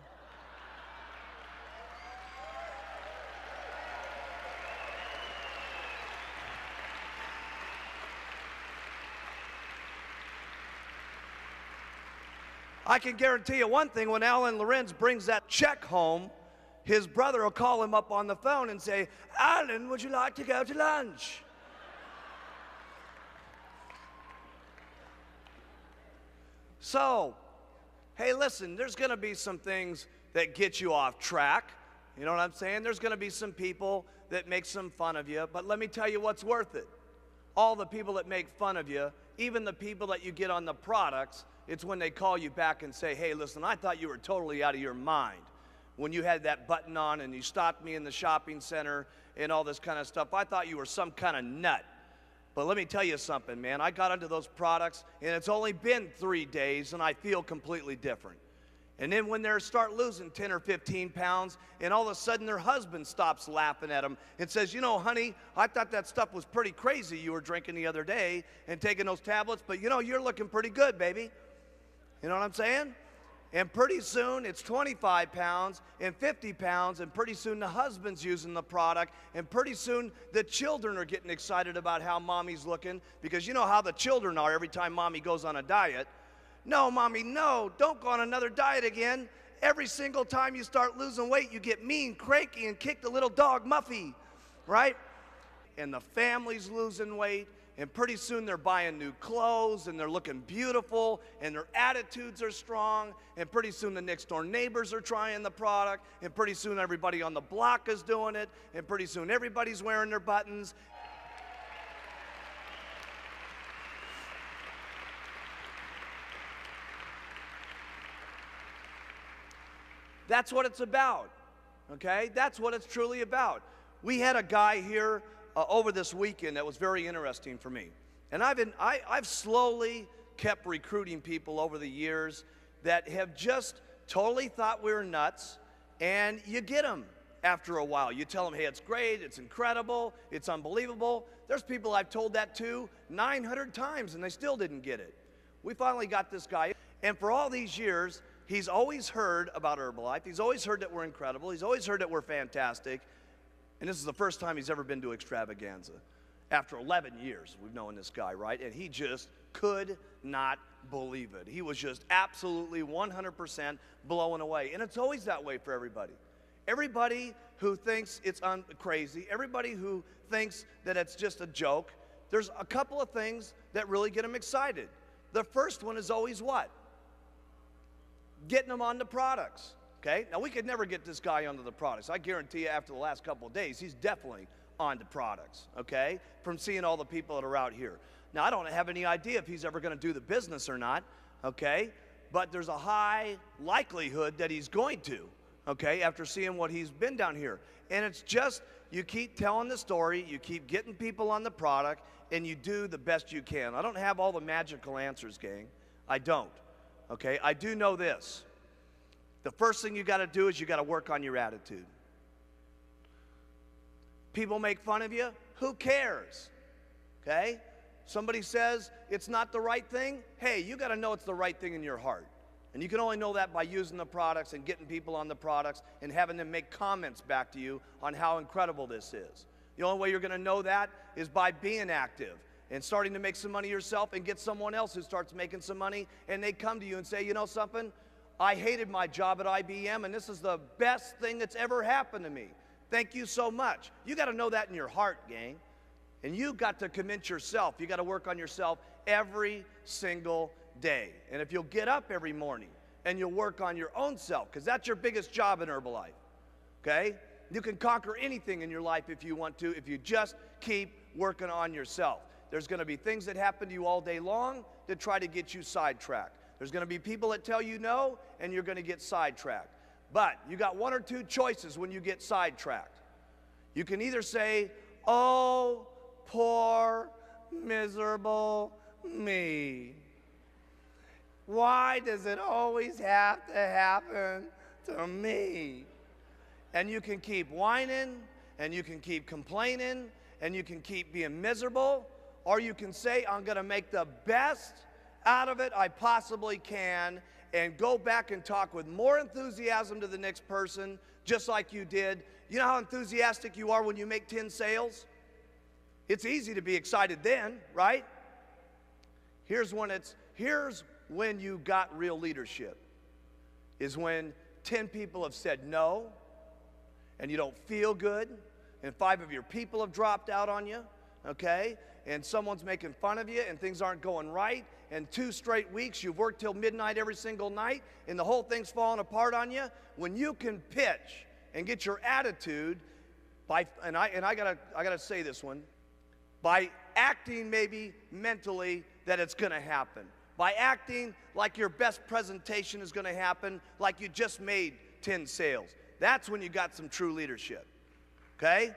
I can guarantee you one thing, when Alan Lorenz brings that check home, his brother will call him up on the phone and say, Alan, would you like to go to lunch? So, hey, listen, there's going to be some things that get you off track. You know what I'm saying? There's going to be some people that make some fun of you, but let me tell you what's worth it. All the people that make fun of you, even the people that you get on the products, it's when they call you back and say, hey, listen, I thought you were totally out of your mind when you had that button on and you stopped me in the shopping center and all this kind of stuff. I thought you were some kind of nut. But let me tell you something, man. I got into those products, and it's only been 3 days, and I feel completely different. And then when they start losing 10 or 15 pounds, and all of a sudden their husband stops laughing at them and says, honey, I thought that stuff was pretty crazy you were drinking the other day and taking those tablets, but you're looking pretty good, baby. You know what I'm saying? And pretty soon it's 25 pounds and 50 pounds, and pretty soon the husband's using the product, and pretty soon the children are getting excited about how mommy's looking, because you know how the children are every time mommy goes on a diet. No, mommy, no, don't go on another diet again. Every single time you start losing weight, you get mean, cranky, and kick the little dog Muffy, right? And the family's losing weight. And pretty soon they're buying new clothes, and they're looking beautiful, and their attitudes are strong, and pretty soon the next door neighbors are trying the product, and pretty soon everybody on the block is doing it, and pretty soon everybody's wearing their buttons. That's what it's about, okay? That's what it's truly about. We had a guy here over this weekend that was very interesting for me. And I've slowly kept recruiting people over the years that have just totally thought we were nuts, and you get them after a while. You tell them, hey, it's great, it's incredible, it's unbelievable. There's people I've told that to 900 times, and they still didn't get it. We finally got this guy, and for all these years, he's always heard about Herbalife. He's always heard that we're incredible. He's always heard that we're fantastic. And this is the first time he's ever been to Extravaganza. After 11 years, we've known this guy, right? And he just could not believe it. He was just absolutely 100% blown away. And it's always that way for everybody. Everybody who thinks it's crazy, everybody who thinks that it's just a joke, there's a couple of things that really get them excited. The first one is always what? getting them on the products. Okay? Now, we could never get this guy onto the products. I guarantee you after the last couple of days, he's definitely on the products, okay, from seeing all the people that are out here. Now, I don't have any idea if he's ever going to do the business or not, okay, but there's a high likelihood that he's going to, okay, after seeing what he's been down here. And it's just, you keep telling the story, you keep getting people on the product, and you do the best you can. I don't have all the magical answers, gang. I don't, okay? I do know this. The first thing you got to do is you got to work on your attitude. People make fun of you, who cares? Okay? Somebody says it's not the right thing, hey, you got to know it's the right thing in your heart. And you can only know that by using the products and getting people on the products and having them make comments back to you on how incredible this is. The only way you're going to know that is by being active and starting to make some money yourself and get someone else who starts making some money, and they come to you and say, you know something? I hated my job at IBM, and this is the best thing that's ever happened to me. Thank you so much. You got to know that in your heart, gang. And you got to convince yourself. You got to work on yourself every single day. And if you'll get up every morning and you'll work on your own self, because that's your biggest job in Herbalife, okay? You can conquer anything in your life if you want to, if you just keep working on yourself. There's going to be things that happen to you all day long that try to get you sidetracked. There's going to be people that tell you no, and you're going to get sidetracked. But you got one or two choices when you get sidetracked. You can either say, oh, poor, miserable me. Why does it always have to happen to me? And you can keep whining, and you can keep complaining, and you can keep being miserable, or you can say, I'm going to make the best out of it I possibly can, and go back and talk with more enthusiasm to the next person, just like you did. You know how enthusiastic you are when you make 10 sales? It's easy to be excited then, right? Here's when you got real leadership, is when 10 people have said no, and you don't feel good, and 5 of your people have dropped out on you, okay? And someone's making fun of you, and things aren't going right, and 2 straight weeks you've worked till midnight every single night, and the whole thing's falling apart on you. When you can pitch and get your attitude by, and I gotta say this one, by acting maybe mentally that it's gonna happen, by acting like your best presentation is gonna happen, like you just made 10 sales. That's when you got some true leadership, okay?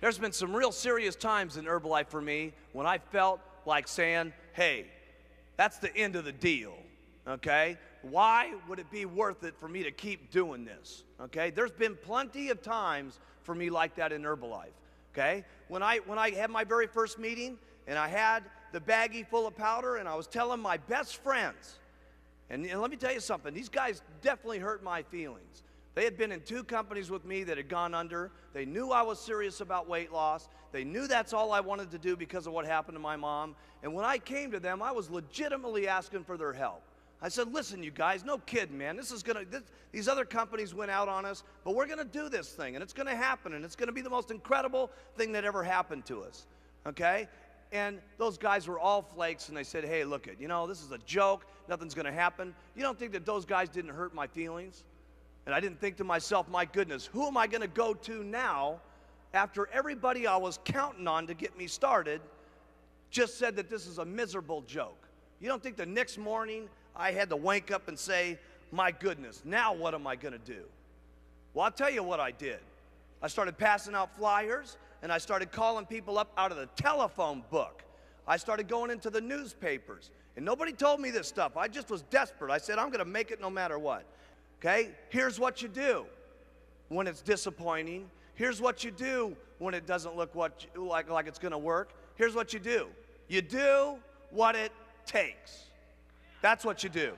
There's been some real serious times in Herbalife for me when I felt like saying, hey, that's the end of the deal, okay? Why would it be worth it for me to keep doing this, okay? There's been plenty of times for me like that in Herbalife, okay? When I had my very first meeting and I had the baggie full of powder and I was telling my best friends, and let me tell you something, these guys definitely hurt my feelings. They had been in 2 companies with me that had gone under. They knew I was serious about weight loss. They knew that's all I wanted to do because of what happened to my mom. And when I came to them, I was legitimately asking for their help. I said, listen, you guys, no kidding, man. These other companies went out on us, but we're gonna do this thing, and it's gonna happen, and it's gonna be the most incredible thing that ever happened to us, okay? And those guys were all flakes, and they said, hey, look it, this is a joke. Nothing's gonna happen. You don't think that those guys didn't hurt my feelings? And I didn't think to myself, my goodness, who am I going to go to now after everybody I was counting on to get me started just said that this is a miserable joke? You don't think the next morning I had to wake up and say, my goodness, now what am I going to do? Well, I'll tell you what I did. I started passing out flyers, and I started calling people up out of the telephone book. I started going into the newspapers, and nobody told me this stuff. I just was desperate. I said, I'm going to make it no matter what. Okay, here's what you do when it's disappointing. Here's what you do when it doesn't look like it's going to work. Here's what you do. You do what it takes. That's what you do.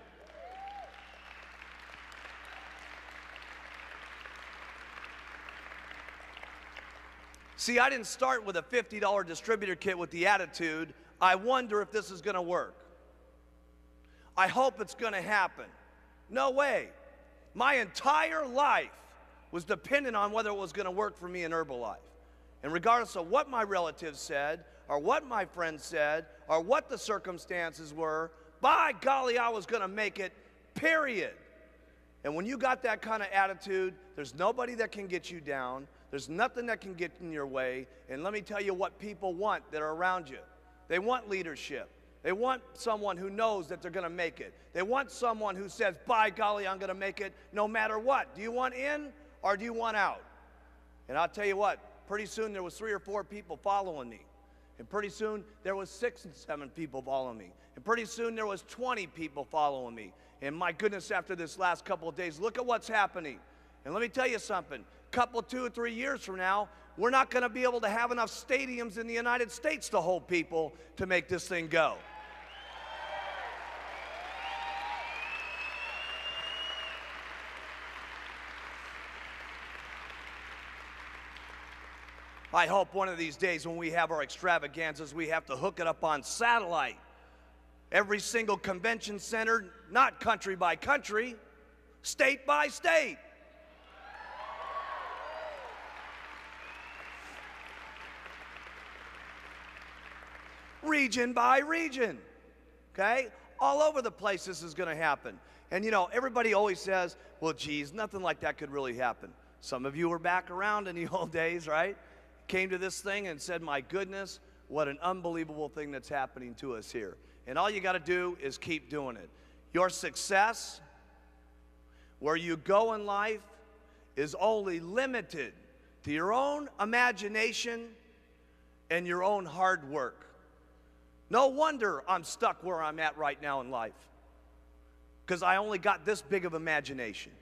See, I didn't start with a $50 distributor kit with the attitude, I wonder if this is going to work. I hope it's going to happen. No way. My entire life was dependent on whether it was going to work for me in Herbalife. And regardless of what my relatives said, or what my friends said, or what the circumstances were, by golly, I was going to make it, period. And when you got that kind of attitude, there's nobody that can get you down. There's nothing that can get in your way. And let me tell you what people want that are around you. They want leadership. They want someone who knows that they're going to make it. They want someone who says, by golly, I'm going to make it no matter what. Do you want in or do you want out? And I'll tell you what, pretty soon there was 3 or 4 people following me. And pretty soon there was 6 and 7 people following me. And pretty soon there was 20 people following me. And my goodness, after this last couple of days, look at what's happening. And let me tell you something, couple, 2 or 3 years from now, we're not going to be able to have enough stadiums in the United States to hold people to make this thing go. I hope one of these days when we have our extravaganzas, we have to hook it up on satellite. Every single convention center, not country by country, state by state. Region by region, okay? All over the place this is going to happen. And you know, everybody always says, well, geez, nothing like that could really happen. Some of you were back around in the old days, right? Came to this thing and said, my goodness, what an unbelievable thing that's happening to us here. And all you got to do is keep doing it. Your success, where you go in life, is only limited to your own imagination and your own hard work. No wonder I'm stuck where I'm at right now in life, because I only got this big of imagination.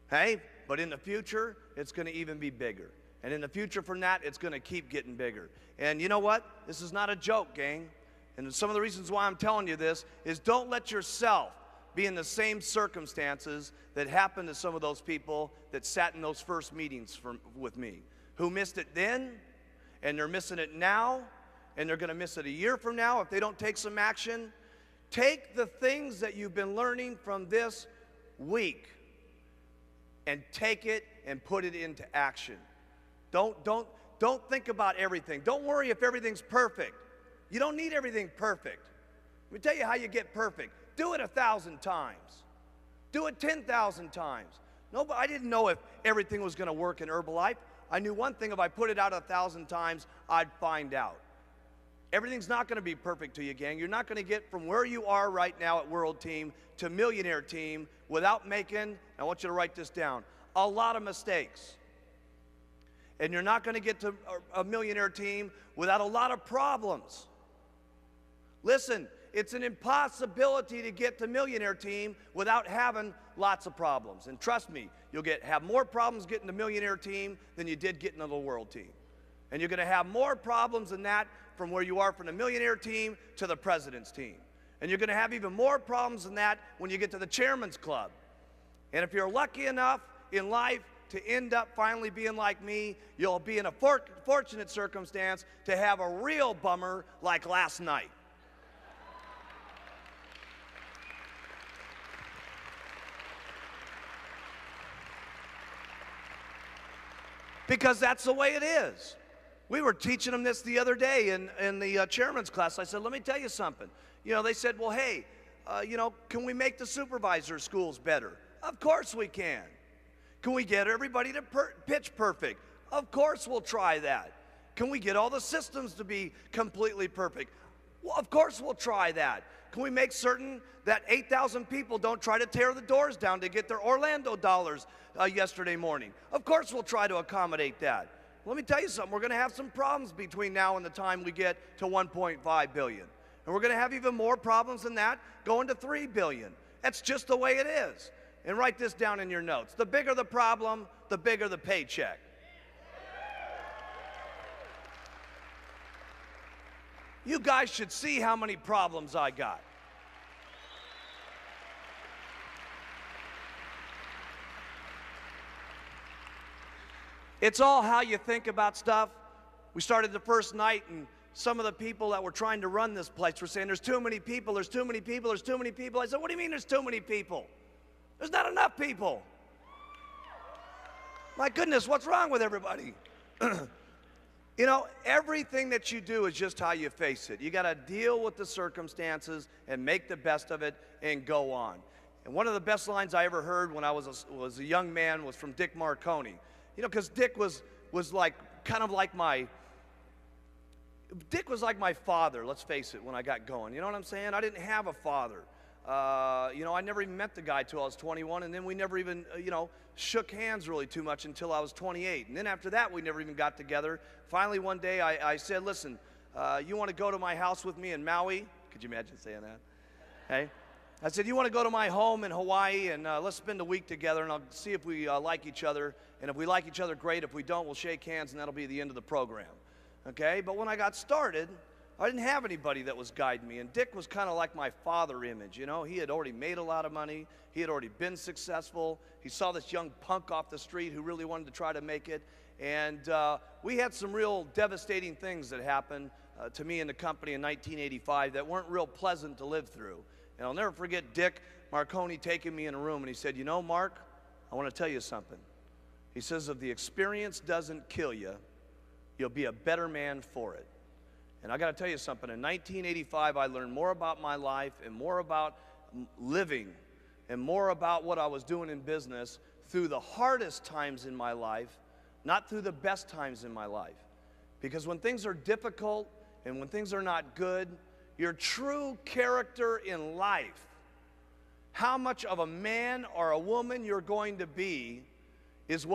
Hey, but in the future, it's going to even be bigger. And in the future from that, it's going to keep getting bigger. And you know what? This is not a joke, gang. And some of the reasons why I'm telling you this is don't let yourself be in the same circumstances that happened to some of those people that sat in those first meetings with me, who missed it then, and they're missing it now, and they're going to miss it a year from now if they don't take some action. Take the things that you've been learning from this week and take it and put it into action. Don't think about everything. Don't worry if everything's perfect. You don't need everything perfect. Let me tell you how you get perfect. Do it 1,000 times. Do it 10,000 times. No, but I didn't know if everything was going to work in Herbalife. I knew one thing: if I put it out 1,000 times, I'd find out. Everything's not going to be perfect to you, gang. You're not going to get from where you are right now at World Team to Millionaire Team without making, I want you to write this down, a lot of mistakes. And you're not going to get to a Millionaire Team without a lot of problems. Listen, it's an impossibility to get to Millionaire Team without having lots of problems. And trust me, you'll have more problems getting to Millionaire Team than you did getting to the World Team. And you're going to have more problems than that from where you are from the Millionaire Team to the President's Team. And you're going to have even more problems than that when you get to the Chairman's Club. And if you're lucky enough in life to end up finally being like me, you'll be in a fortunate circumstance to have a real bummer like last night. Because that's the way it is. We were teaching them this the other day in the chairman's class. I said, let me tell you something. You know, they said, well, hey, you know, can we make the supervisor schools better? Of course we can. Can we get everybody to pitch perfect? Of course we'll try that. Can we get all the systems to be completely perfect? Well, of course we'll try that. Can we make certain that 8,000 people don't try to tear the doors down to get their Orlando dollars yesterday morning? Of course we'll try to accommodate that. Let me tell you something. We're going to have some problems between now and the time we get to 1.5 billion. And we're going to have even more problems than that going to 3 billion. That's just the way it is. And write this down in your notes. The bigger the problem, the bigger the paycheck. You guys should see how many problems I got. It's all how you think about stuff. We started the first night, and some of the people that were trying to run this place were saying, there's too many people, there's too many people, there's too many people. I said, what do you mean there's too many people? There's not enough people. My goodness, what's wrong with everybody? You know, everything that you do is just how you face it. You got to deal with the circumstances and make the best of it and go on. And one of the best lines I ever heard when I was a young man was from Dick Marconi. You know, because Dick was like kind of like my father, let's face it, when I got going. You know what I'm saying? I didn't have a father. You know, I never even met the guy till I was 21, and then we never even, you know, shook hands really too much until I was 28. And then after that, we never even got together. Finally, one day, I said, listen, you want to go to my house with me in Maui? Could you imagine saying that? Hey? I said, you want to go to my home in Hawaii, and let's spend a week together, and I'll see if we like each other. And if we like each other, great. If we don't, we'll shake hands, and that'll be the end of the program. Okay? But when I got started, I didn't have anybody that was guiding me, and Dick was kind of like my father image, you know. He had already made a lot of money. He had already been successful. He saw this young punk off the street who really wanted to try to make it, and we had some real devastating things that happened to me and the company in 1985 that weren't real pleasant to live through. And I'll never forget Dick Marconi taking me in a room, and he said, you know, Mark, I want to tell you something. He says, if the experience doesn't kill you, you'll be a better man for it. And I got to tell you something, in 1985, I learned more about my life and more about living and more about what I was doing in business through the hardest times in my life, not through the best times in my life. Because when things are difficult and when things are not good, your true character in life, how much of a man or a woman you're going to be, is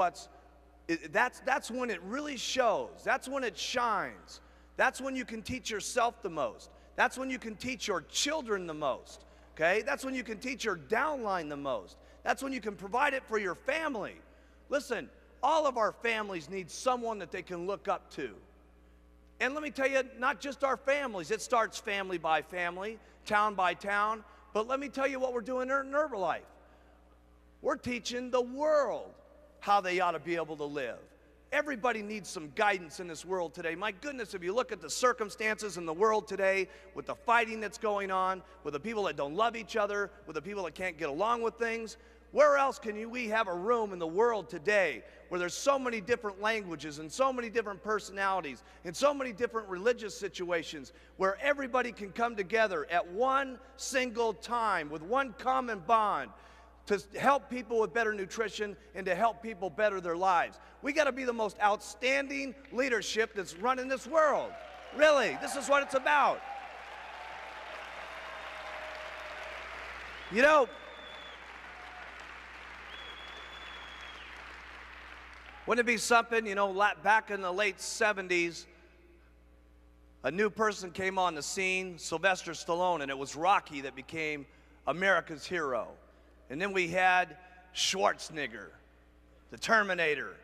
that's when it really shows. That's when it shines. That's when you can teach yourself the most. That's when you can teach your children the most, okay? That's when you can teach your downline the most. That's when you can provide it for your family. Listen, all of our families need someone that they can look up to. And let me tell you, not just our families. It starts family by family, town by town. But let me tell you what we're doing in Herbalife. We're teaching the world how they ought to be able to live. Everybody needs some guidance in this world today. My goodness, if you look at the circumstances in the world today, with the fighting that's going on, with the people that don't love each other, with the people that can't get along with things, where else can we have a room in the world today where there's so many different languages and so many different personalities and so many different religious situations where everybody can come together at one single time with one common bond to help people with better nutrition and to help people better their lives. We got to be the most outstanding leadership that's running this world. Really, this is what it's about. You know, wouldn't it be something, you know, back in the late 70s, a new person came on the scene, Sylvester Stallone, and it was Rocky that became America's hero. And then we had Schwarzenegger, the Terminator,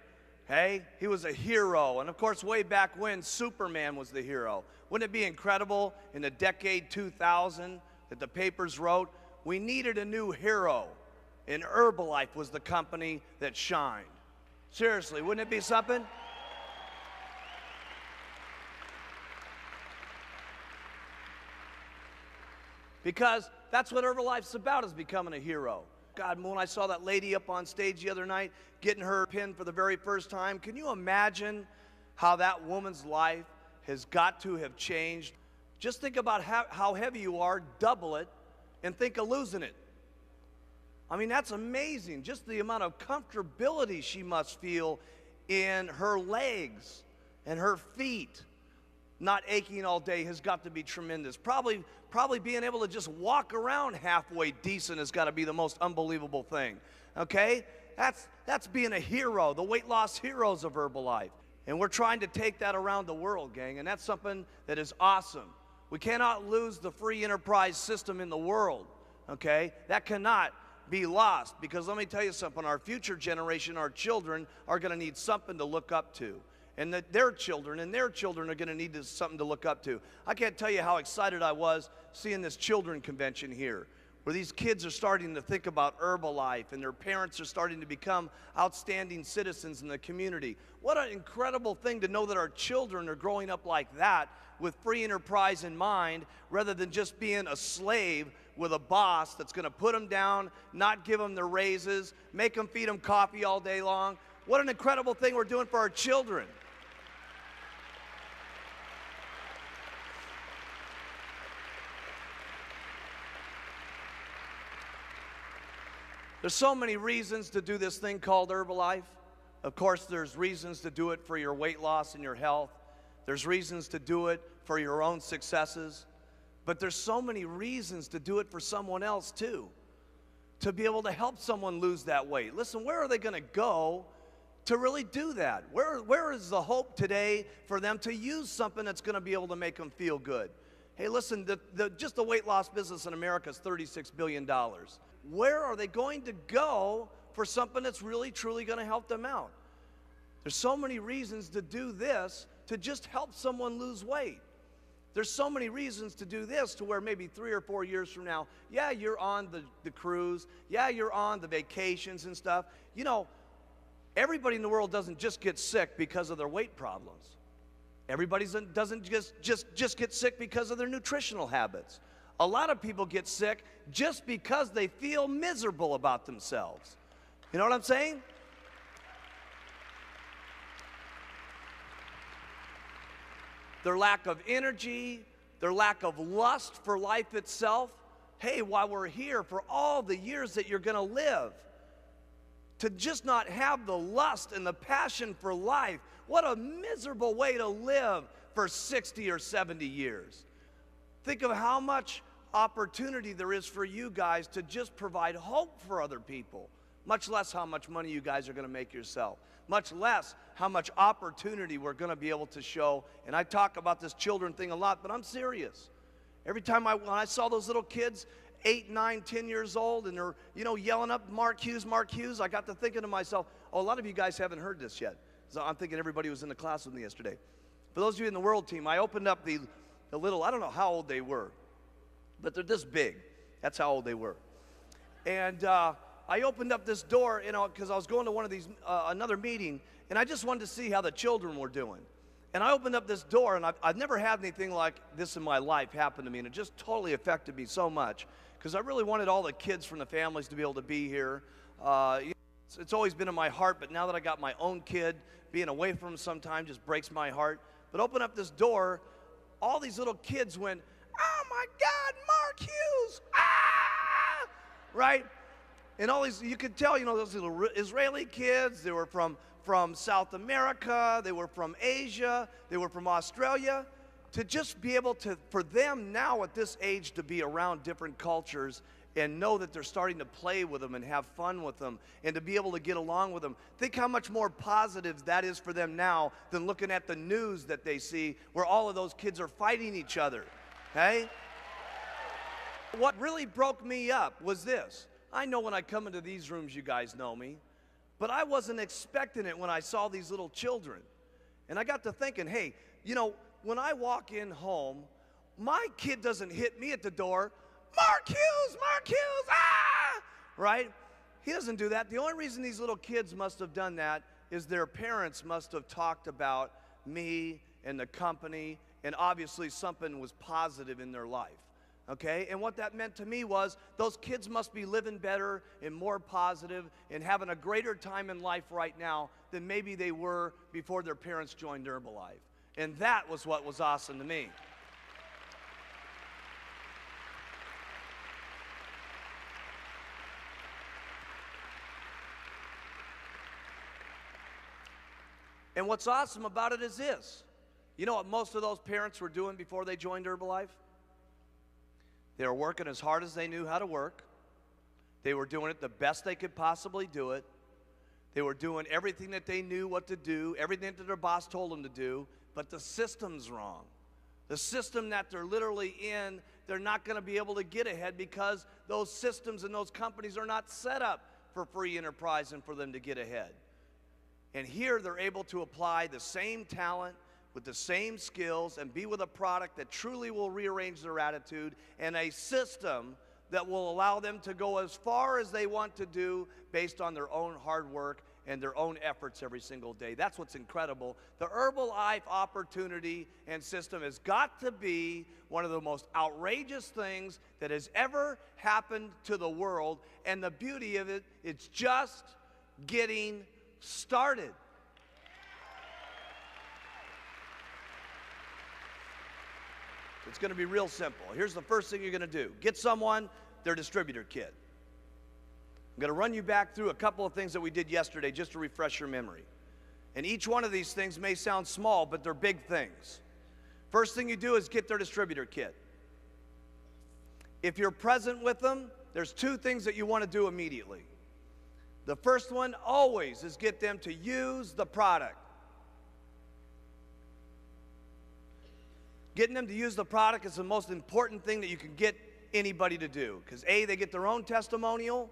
okay? He was a hero. And of course, way back when, Superman was the hero. Wouldn't it be incredible in the decade 2000 that the papers wrote, we needed a new hero, and Herbalife was the company that shined. Seriously, wouldn't it be something? Because that's what Herbalife's about, is becoming a hero. God, when I saw that lady up on stage the other night getting her pin for the very first time, can you imagine how that woman's life has got to have changed? Just think about how heavy you are, double it, and think of losing it. I mean, that's amazing. Just the amount of comfortability she must feel in her legs and her feet not aching all day has got to be tremendous. Probably being able to just walk around halfway decent has got to be the most unbelievable thing, okay? That's being a hero, the weight loss heroes of Herbalife. And we're trying to take that around the world, gang, and that's something that is awesome. We cannot lose the free enterprise system in the world, okay? That cannot be lost, because let me tell you something, our future generation, our children, are going to need something to look up to. And that their children are going to need something to look up to. I can't tell you how excited I was seeing this children convention here, where these kids are starting to think about Herbalife, and their parents are starting to become outstanding citizens in the community. What an incredible thing to know that our children are growing up like that, with free enterprise in mind, rather than just being a slave with a boss that's going to put them down, not give them their raises, make them feed them coffee all day long. What an incredible thing we're doing for our children. There's so many reasons to do this thing called Herbalife. Of course, there's reasons to do it for your weight loss and your health. There's reasons to do it for your own successes. But there's so many reasons to do it for someone else too. To be able to help someone lose that weight. Listen, where are they going to go to really do that? Where is the hope today for them to use something that's going to be able to make them feel good? Hey, listen, just the weight loss business in America is $36 billion. Where are they going to go for something that's really, truly going to help them out? There's so many reasons to do this to just help someone lose weight. There's so many reasons to do this to where maybe 3 or 4 years from now, yeah, you're on the cruise, yeah, you're on the vacations and stuff. You know, everybody in the world doesn't just get sick because of their weight problems. Everybody doesn't just get sick because of their nutritional habits. A lot of people get sick just because they feel miserable about themselves. You know what I'm saying? Their lack of energy, their lack of lust for life itself. Hey, while we're here, for all the years that you're going to live, to just not have the lust and the passion for life, what a miserable way to live for 60 or 70 years. Think of how much opportunity there is for you guys to just provide hope for other people, much less how much money you guys are going to make yourself. Much less how much opportunity we're going to be able to show. And I talk about this children thing a lot, but I'm serious. Every time when I saw those little kids, 8, 9, 10 years old, and they're, you know, yelling up, Mark Hughes, Mark Hughes, I got to thinking to myself, oh, a lot of you guys haven't heard this yet. So I'm thinking everybody was in the class with me yesterday. For those of you in the world team, I opened up the little, I don't know how old they were, but they're this big. That's how old they were. And I opened up this door, you know, because I was going to one of these, another meeting, and I just wanted to see how the children were doing. And I opened up this door, and I've never had anything like this in my life happen to me, and it just totally affected me so much, because I really wanted all the kids from the families to be able to be here. It's always been in my heart, but now that I got my own kid, being away from him sometimes just breaks my heart. But open up this door, all these little kids went, oh my God, Mark Hughes, ah! Right? And all these, you could tell, you know, those little Israeli kids, they were from South America, they were from Asia, they were from Australia. To just be able to, for them now at this age to be around different cultures and know that they're starting to play with them and have fun with them and to be able to get along with them. Think how much more positive that is for them now than looking at the news that they see where all of those kids are fighting each other, okay? What really broke me up was this. I know when I come into these rooms, you guys know me, but I wasn't expecting it when I saw these little children. And I got to thinking, hey, you know, when I walk in home, my kid doesn't hit me at the door, Mark Hughes, ah! Right? He doesn't do that. The only reason these little kids must have done that is their parents must have talked about me and the company, and obviously something was positive in their life. Okay, and what that meant to me was those kids must be living better and more positive and having a greater time in life right now than maybe they were before their parents joined Herbalife. And that was what was awesome to me. And what's awesome about it is this. You know what most of those parents were doing before they joined Herbalife? They were working as hard as they knew how to work. They were doing it the best they could possibly do it. They were doing everything that they knew what to do, everything that their boss told them to do, but the system's wrong. The system that they're literally in, they're not going to be able to get ahead because those systems and those companies are not set up for free enterprise and for them to get ahead. And here they're able to apply the same talent with the same skills and be with a product that truly will rearrange their attitude and a system that will allow them to go as far as they want to do based on their own hard work and their own efforts every single day. That's what's incredible. The Herbalife opportunity and system has got to be one of the most outrageous things that has ever happened to the world. And the beauty of it, it's just getting started. It's going to be real simple. Here's the first thing you're going to do. Get someone, their distributor kit. going to run you back through a couple of things that we did yesterday just to refresh your memory. And each one of these things may sound small, but they're big things. First thing you do is get their distributor kit. If you're present with them, there's two things that you want to do immediately. The first one always is get them to use the product. Getting them to use the product is the most important thing that you can get anybody to do. Because A, they get their own testimonial,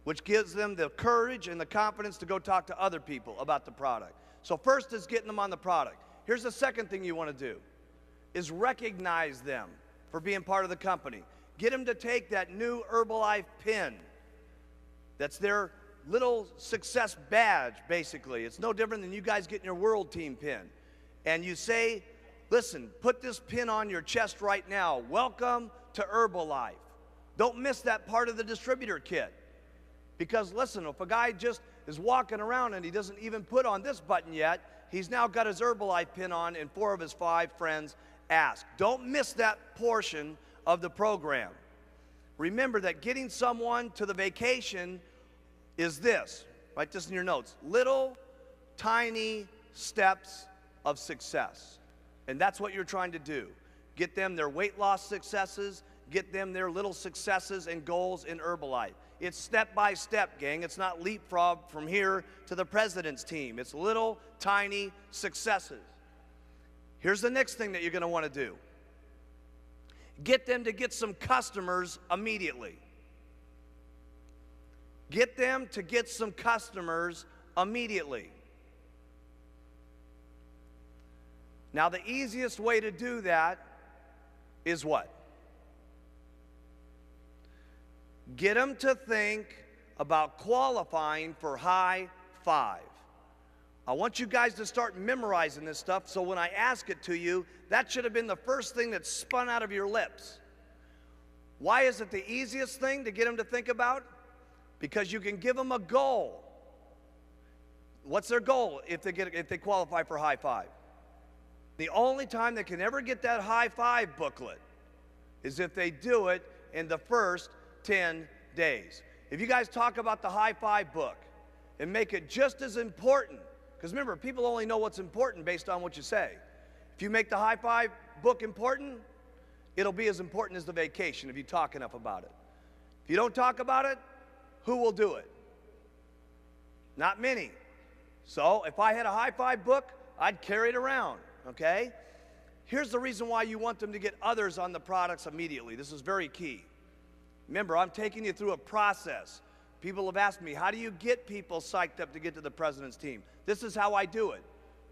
which gives them the courage and the confidence to go talk to other people about the product. So first is getting them on the product. Here's the second thing you want to do, is recognize them for being part of the company. Get them to take that new Herbalife pin. That's their little success badge, basically. It's no different than you guys getting your world team pin. And you say, listen, put this pin on your chest right now. Welcome to Herbalife. Don't miss that part of the distributor kit. Because listen, if a guy just is walking around and he doesn't even put on this button yet, he's now got his Herbalife pin on and 4 of his 5 friends ask. Don't miss that portion of the program. Remember that getting someone to the vacation is this. Write this in your notes. Little, tiny steps of success. And that's what you're trying to do. Get them their weight loss successes, get them their little successes and goals in Herbalife. It's step by step, gang. It's not leapfrog from here to the president's team. It's little, tiny successes. Here's the next thing that you're going to want to do. Get them to get some customers immediately. Get them to get some customers immediately. Now, the easiest way to do that is what? Get them to think about qualifying for high five. I want you guys to start memorizing this stuff, so when I ask it to you, that should have been the first thing that spun out of your lips. Why is it the easiest thing to get them to think about? Because you can give them a goal. What's their goal if they qualify for high five? The only time they can ever get that high five booklet is if they do it in the first 10 days. If you guys talk about the high five book and make it just as important, because remember, people only know what's important based on what you say. If you make the high five book important, it'll be as important as the vacation if you talk enough about it. If you don't talk about it, who will do it? Not many. So if I had a high five book, I'd carry it around, okay? Here's the reason why you want them to get others on the products immediately. This is very key. Remember, I'm taking you through a process. People have asked me, how do you get people psyched up to get to the president's team? This is how I do it.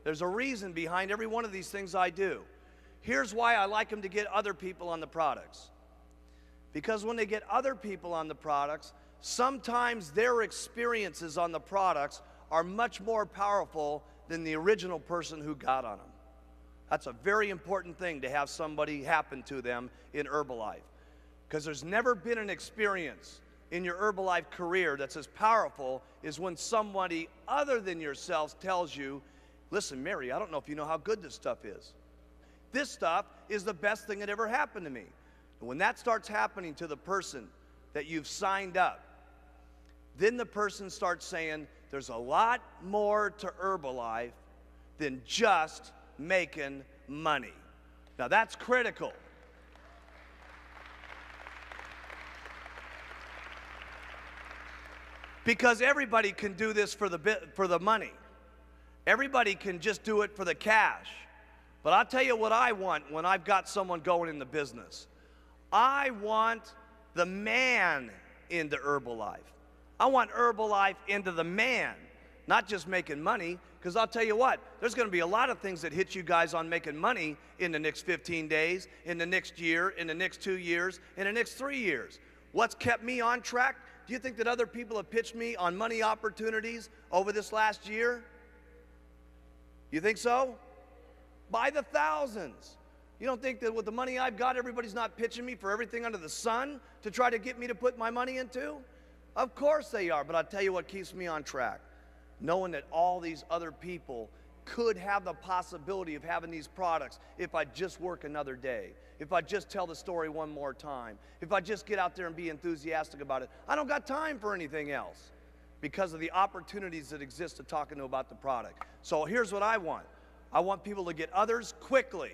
There's a reason behind every one of these things I do. Here's why I like them to get other people on the products. Because when they get other people on the products, sometimes their experiences on the products are much more powerful than the original person who got on them. That's a very important thing to have somebody happen to them in Herbalife. Because there's never been an experience in your Herbalife career that's as powerful as when somebody other than yourself tells you, listen, Mary, I don't know if you know how good this stuff is. This stuff is the best thing that ever happened to me. And when that starts happening to the person that you've signed up, then the person starts saying, there's a lot more to Herbalife than just making money. Now that's critical. Because everybody can do this for the money. Everybody can just do it for the cash. But I'll tell you what I want when I've got someone going in the business. I want the man into Herbalife. I want Herbalife into the man, not just making money, because I'll tell you what, there's going to be a lot of things that hit you guys on making money in the next 15 days, in the next year, in the next 2 years, in the next 3 years. What's kept me on track? Do you think that other people have pitched me on money opportunities over this last year? You think so? By the thousands. You don't think that with the money I've got, everybody's not pitching me for everything under the sun to try to get me to put my money into? Of course they are, but I'll tell you what keeps me on track. Knowing that all these other people could have the possibility of having these products if I just work another day, if I just tell the story one more time, if I just get out there and be enthusiastic about it. I don't got time for anything else because of the opportunities that exist to talking to about the product. So here's what I want. I want people to get others quickly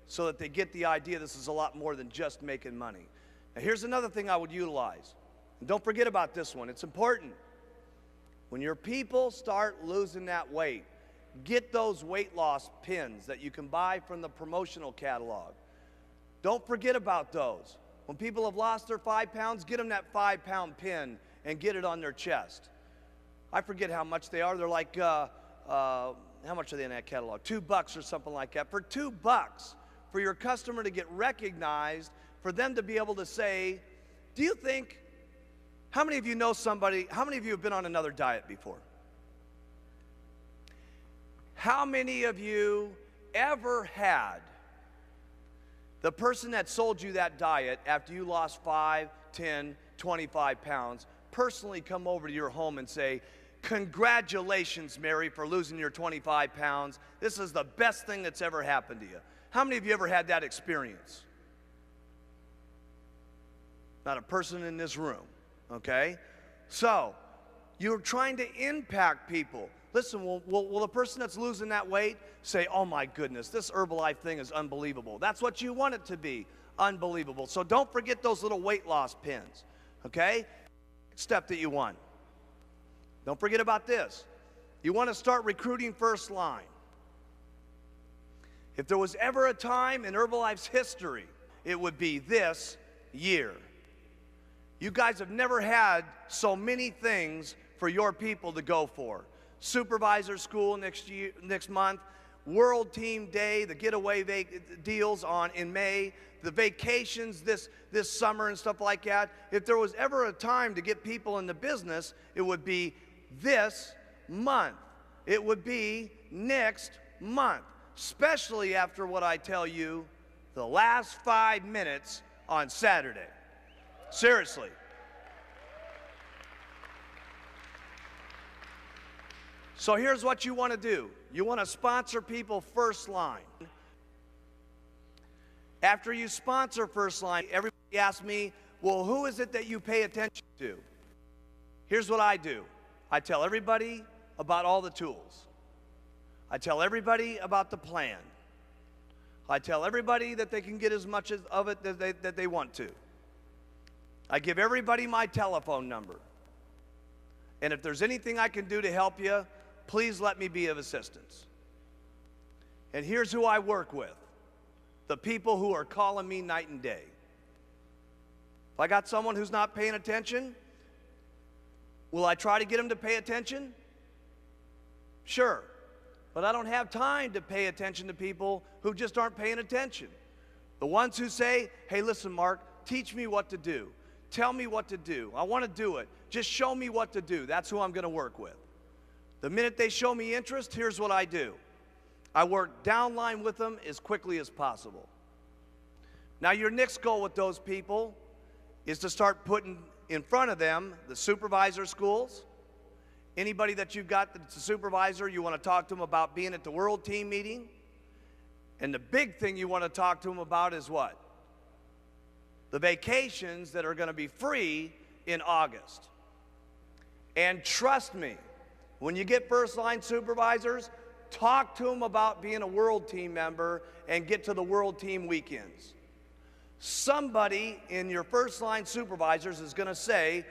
so that they get the idea this is a lot more than just making money. Now here's another thing I would utilize. And don't forget about this one. It's important. When your people start losing that weight, get those weight loss pins that you can buy from the promotional catalog. Don't forget about those. When people have lost their 5 pounds, get them that 5-pound pin and get it on their chest. I forget how much they are. They're like, how much are they in that catalog? $2 or something like that. For $2, for your customer to get recognized, for them to be able to say, do you think, how many of you know somebody, how many of you have been on another diet before? How many of you ever had the person that sold you that diet after you lost 5, 10, 25 pounds personally come over to your home and say, congratulations, Mary, for losing your 25 pounds. This is the best thing that's ever happened to you. How many of you ever had that experience? Not a person in this room, okay? So, you're trying to impact people. Listen, will the person that's losing that weight say, oh my goodness, this Herbalife thing is unbelievable. That's what you want it to be, unbelievable. So don't forget those little weight loss pins, okay? Step that you want. Don't forget about this. You want to start recruiting first line. If there was ever a time in Herbalife's history, it would be this year. You guys have never had so many things for your people to go for. Supervisor school next month, World Team Day, the getaway deals in May, the vacations this summer and stuff like that. If there was ever a time to get people in the business, it would be this month. It would be next month, especially after what I tell you the last 5 minutes on Saturday. Seriously. So here's what you want to do. You want to sponsor people first line. After you sponsor first line, everybody asks me, well, who is it that you pay attention to? Here's what I do. I tell everybody about all the tools. I tell everybody about the plan. I tell everybody that they can get as much of it that they want to. I give everybody my telephone number. And if there's anything I can do to help you, please let me be of assistance. And here's who I work with. The people who are calling me night and day. If I got someone who's not paying attention, will I try to get them to pay attention? Sure. But I don't have time to pay attention to people who just aren't paying attention. The ones who say, hey, listen, Mark, teach me what to do. Tell me what to do. I want to do it. Just show me what to do. That's who I'm going to work with. The minute they show me interest, here's what I do. I work downline with them as quickly as possible. Now, your next goal with those people is to start putting in front of them the supervisor schools. Anybody that you've got that's a supervisor, you want to talk to them about being at the World Team meeting. And the big thing you want to talk to them about is what? The vacations that are going to be free in August. And trust me, when you get first-line supervisors, talk to them about being a World Team member and get to the World Team weekends. Somebody in your first-line supervisors is going to say,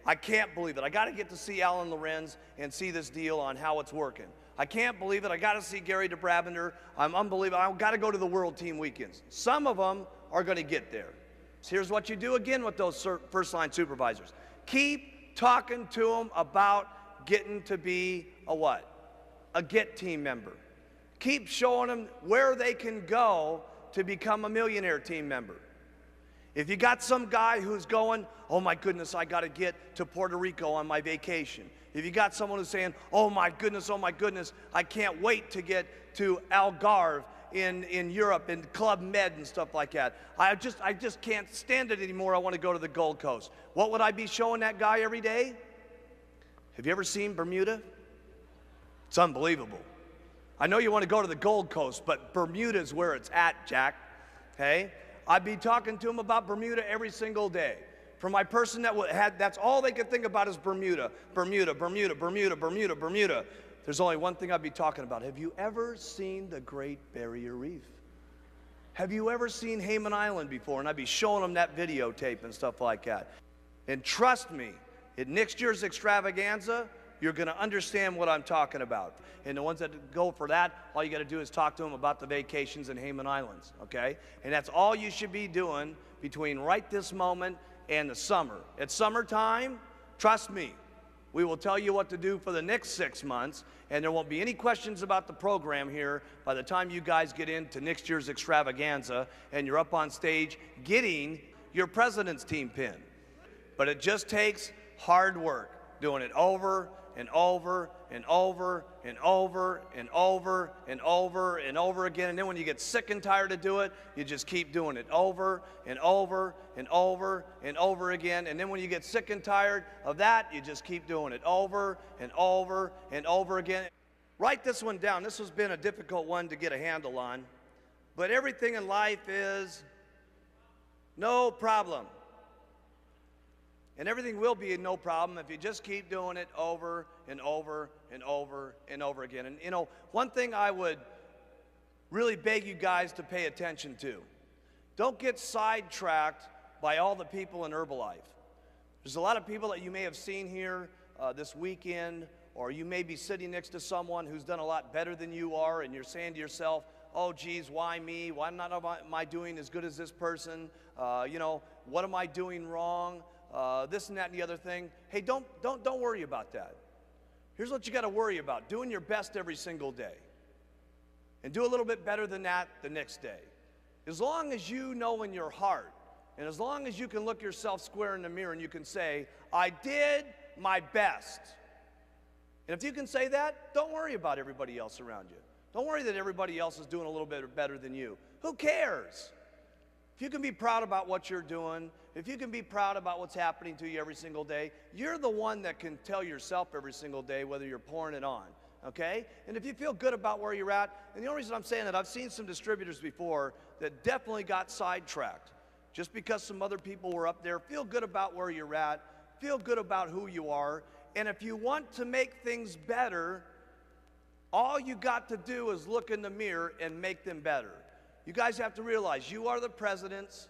I can't believe it. I got to get to see Alan Lorenz and see this deal on how it's working. I can't believe it. I got to see Gary DeBravender. I'm unbelievable. I've got to go to the World Team weekends. Some of them are going to get there. So here's what you do again with those first-line supervisors. Keep talking to them about getting to be a what? A Get Team member. Keep showing them where they can go to become a Millionaire Team member. If you got some guy who's going, oh my goodness, I got to get to Puerto Rico on my vacation. If you got someone who's saying, oh my goodness, I can't wait to get to Algarve in Europe and Club Med and stuff like that. I just can't stand it anymore. I want to go to the Gold Coast. What would I be showing that guy every day? Have you ever seen Bermuda? It's unbelievable. I know you want to go to the Gold Coast, but Bermuda is where it's at, Jack. Okay? I'd be talking to them about Bermuda every single day. For my person that that's all they could think about is Bermuda, Bermuda, Bermuda, Bermuda, Bermuda, Bermuda. There's only one thing I'd be talking about. Have you ever seen the Great Barrier Reef? Have you ever seen Hayman Island before? And I'd be showing them that videotape and stuff like that. And trust me, at next year's extravaganza, you're going to understand what I'm talking about. And the ones that go for that, all you got to do is talk to them about the vacations in Hayman Islands, okay? And that's all you should be doing between right this moment and the summer. At summertime, trust me, we will tell you what to do for the next 6 months, and there won't be any questions about the program here by the time you guys get into next year's extravaganza and you're up on stage getting your president's team pin. But it just takes hard work, doing it over and over and over and over and over and over and over again. And then when you get sick and tired to do it, you just keep doing it over and over and over and over again. And then when you get sick and tired of that, you just keep doing it over and over and over again. Write this one down. This has been a difficult one to get a handle on. But everything in life is no problem. And everything will be no problem if you just keep doing it over and over and over and over again. And you know, one thing I would really beg you guys to pay attention to, don't get sidetracked by all the people in Herbalife. There's a lot of people that you may have seen here this weekend, or you may be sitting next to someone who's done a lot better than you are, and you're saying to yourself, oh geez, why me? Why am I doing as good as this person? You know, what am I doing wrong? This and that and the other thing. Hey, don't worry about that. Here's what you got to worry about: doing your best every single day, and do a little bit better than that the next day. As long as you know in your heart, and as long as you can look yourself square in the mirror and you can say, I did my best. And if you can say that, don't worry about everybody else around you. Don't worry that everybody else is doing a little bit better than you. Who cares? If you can be proud about what you're doing, if you can be proud about what's happening to you every single day, you're the one that can tell yourself every single day whether you're pouring it on, okay? And if you feel good about where you're at, and the only reason I'm saying that, I've seen some distributors before that definitely got sidetracked just because some other people were up there. Feel good about where you're at, feel good about who you are, and if you want to make things better, all you got to do is look in the mirror and make them better. You guys have to realize you are the presidents,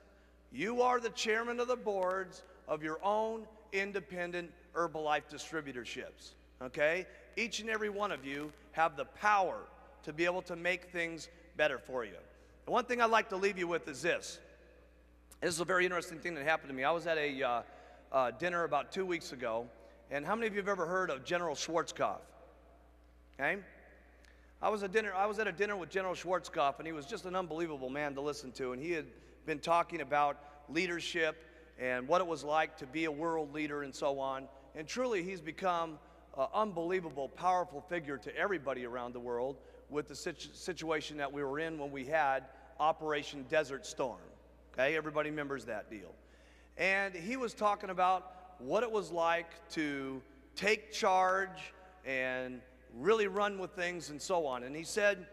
you are the chairman of the boards of your own independent Herbalife distributorships, okay? Each and every one of you have the power to be able to make things better for you. And one thing I'd like to leave you with is this. This is a very interesting thing that happened to me. I was at a dinner about 2 weeks ago, and how many of you have ever heard of General Schwarzkopf? Okay? I was at a dinner with General Schwarzkopf, and he was just an unbelievable man to listen to, and he had been talking about leadership and what it was like to be a world leader and so on. And truly, he's become an unbelievable, powerful figure to everybody around the world with the situation that we were in when we had Operation Desert Storm. Okay, everybody remembers that deal. And he was talking about what it was like to take charge and really run with things and so on. And he said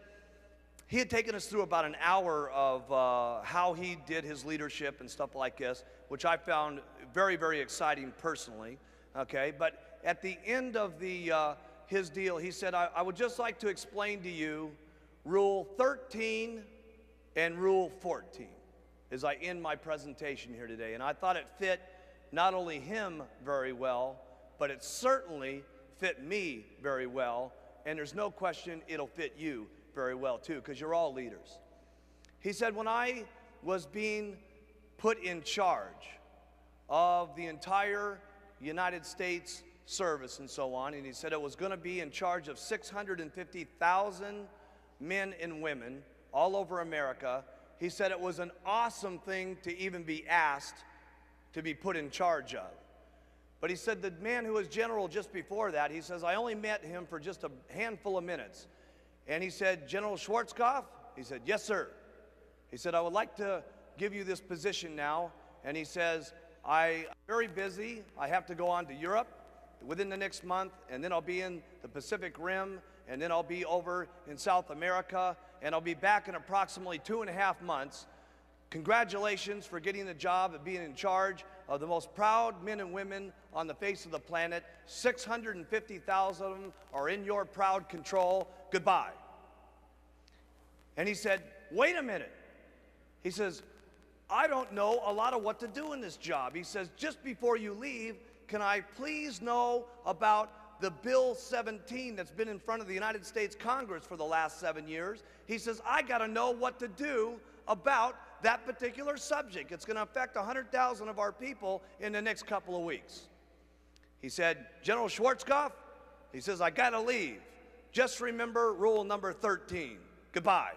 he had taken us through about an hour of how he did his leadership and stuff like this, which I found very, very exciting personally. Okay, but at the end of his deal, he said, I would just like to explain to you Rule 13 and Rule 14 as I end my presentation here today. And I thought it fit not only him very well, but it certainly fit me very well, and there's no question it'll fit you very well too, because you're all leaders. He said, when I was being put in charge of the entire United States service and so on, and he said it was going to be in charge of 650,000 men and women all over America, he said it was an awesome thing to even be asked to be put in charge of. But he said the man who was general just before that, he says, I only met him for just a handful of minutes. And he said, General Schwarzkopf? He said, yes, sir. He said, I would like to give you this position now. And he says, I'm very busy. I have to go on to Europe within the next month, and then I'll be in the Pacific Rim, and then I'll be over in South America, and I'll be back in approximately 2.5 months. Congratulations for getting the job of being in charge of the most proud men and women on the face of the planet. 650,000 of them are in your proud control. Goodbye. And he said, wait a minute. He says, I don't know a lot of what to do in this job. He says, just before you leave, can I please know about the Bill 17 that's been in front of the United States Congress for the last 7 years? He says, I got to know what to do about that particular subject. It's going to affect 100,000 of our people in the next couple of weeks. He said, General Schwarzkopf, he says, I got to leave. Just remember rule number 13. Goodbye.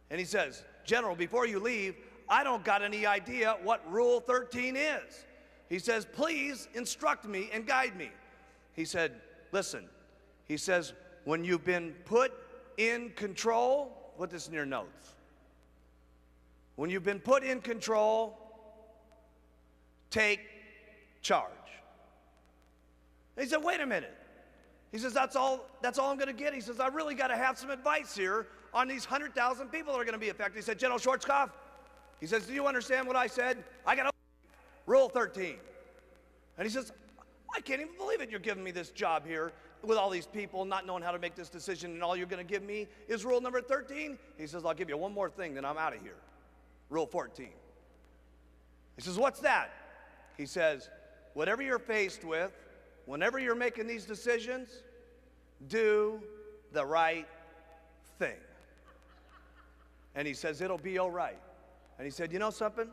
And he says, General, before you leave, I don't got any idea what Rule 13 is. He says, please instruct me and guide me. He said, listen, he says, when you've been put in control, put this in your notes. When you've been put in control, take charge. And he said, wait a minute. He says, that's all I'm going to get. He says, I really got to have some advice here on these 100,000 people that are going to be affected. He said, General Schwarzkopf, he says, do you understand what I said? I got Rule 13. And he says, I can't even believe it. You're giving me this job here with all these people not knowing how to make this decision, and all you're going to give me is rule number 13? He says, I'll give you one more thing, then I'm out of here. Rule 14. He says, what's that? He says, whatever you're faced with, whenever you're making these decisions, do the right thing. And he says, it'll be all right. And he said, you know something?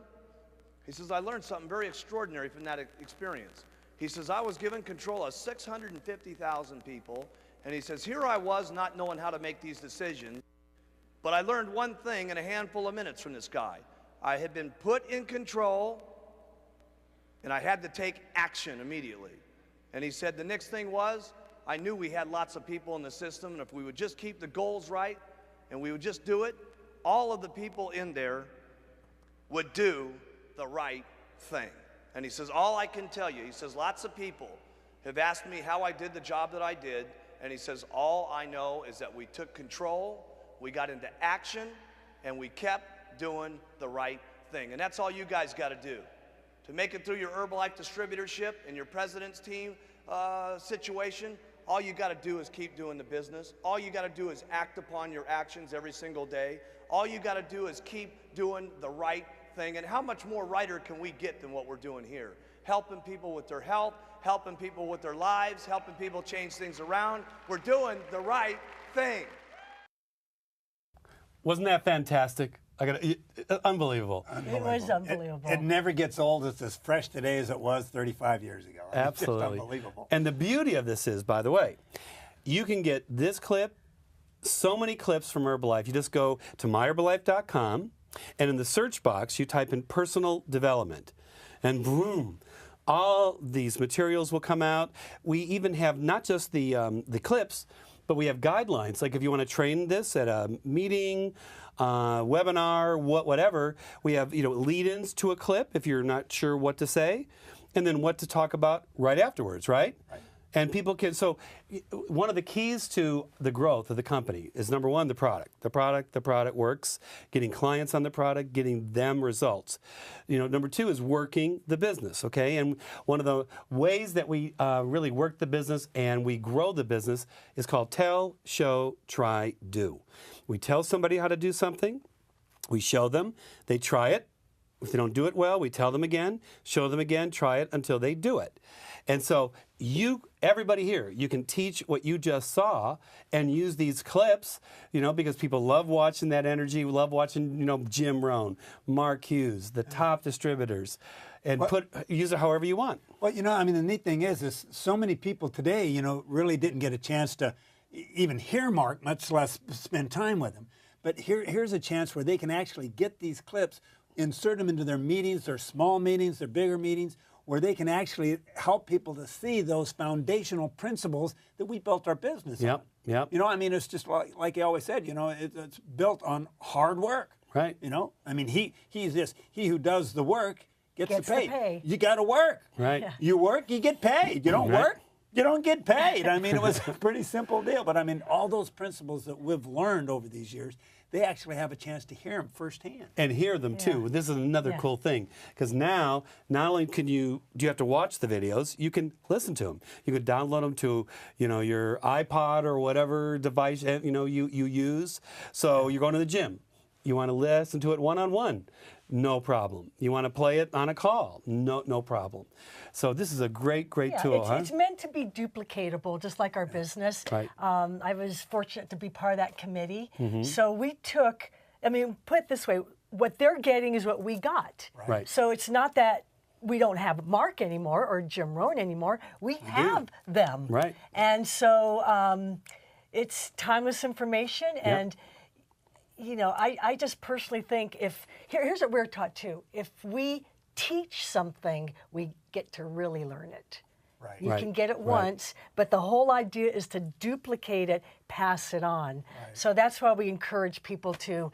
He says, I learned something very extraordinary from that experience. He says, I was given control of 650,000 people, and he says, here I was not knowing how to make these decisions, but I learned one thing in a handful of minutes from this guy. I had been put in control, and I had to take action immediately. And he said, the next thing was, I knew we had lots of people in the system, and if we would just keep the goals right, and we would just do it, all of the people in there would do the right thing. And he says, all I can tell you, he says, lots of people have asked me how I did the job that I did, and he says, all I know is that we took control, we got into action, and we kept doing the right thing. And that's all you guys got to do. To make it through your Herbalife distributorship and your president's team situation, all you got to do is keep doing the business. All you got to do is act upon your actions every single day. All you got to do is keep doing the right thing. And how much more righter can we get than what we're doing here? Helping people with their health, helping people with their lives, helping people change things around. We're doing the right thing. Wasn't that fantastic? Unbelievable. It was unbelievable. It never gets old. It's as fresh today as it was 35 years ago. Absolutely. It's just unbelievable. And the beauty of this is, by the way, you can get this clip, so many clips from Herbalife. You just go to myherbalife.com, and in the search box, you type in personal development, and boom, all these materials will come out. We even have not just the clips, but we have guidelines. Like if you want to train this at a meeting, webinar, whatever, we have lead-ins to a clip if you're not sure what to say, and then what to talk about right afterwards, right? And people can, so one of the keys to the growth of the company is number one, the product. The product works, getting clients on the product, getting them results. Number two is working the business, okay? And one of the ways that we really work the business and we grow the business is called tell, show, try, do. We tell somebody how to do something, we show them, they try it. If they don't do it well, we tell them again, show them again, try it until they do it. And so everybody here, you can teach what you just saw and use these clips, because people love watching that energy, love watching, Jim Rohn, Mark Hughes, the top distributors, and use it however you want. Well, the neat thing is so many people today, really didn't get a chance to even hear Mark, much less spend time with him. But here's a chance where they can actually get these clips, insert them into their meetings, their small meetings, their bigger meetings, where they can actually help people to see those foundational principles that we built our business on. Yep. It's just like he always said, it's built on hard work. Right. He who does the work gets the pay. the pay. You got to work. Right. Yeah. You work, you get paid. You don't work, you don't get paid. I mean, it was a pretty simple deal. But I mean, all those principles that we've learned over these years, they actually have a chance to hear them firsthand. And hear them too. This is another cool thing, because now not only do you have to watch the videos, you can listen to them. You can download them to your iPod or whatever device you use. So you're going to the gym, you want to listen to it one-on-one, no problem. You want to play it on a call, no problem. So this is a great tool. It's meant to be duplicatable, just like our business. Right. I was fortunate to be part of that committee. So we took, I mean, put it this way, what they're getting is what we got. Right. So it's not that we don't have Mark anymore or Jim Rohn anymore. We have them. Right. And so it's timeless information. And I just personally think here's what we're taught too. If we teach something, we get to really learn it. Right. You can get it once, but the whole idea is to duplicate it, pass it on. Right. So that's why we encourage people to,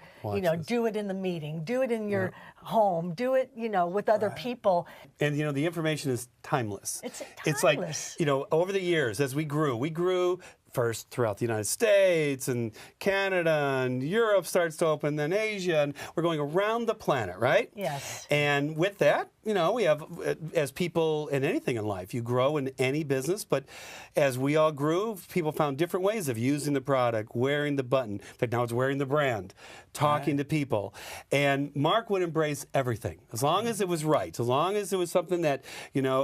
do it in the meeting, do it in your home, do it, with other people. And the information is timeless. It's timeless. It's like, over the years as we grew first throughout the United States and Canada and Europe starts to open, then Asia, and we're going around the planet, right? Yes. And with that, we have, as people in anything in life, you grow in any business, but as we all grew, people found different ways of using the product, wearing the button. In fact, now it's wearing the brand, talking to people. And Mark would embrace everything, as long as it was right, as long as it was something that,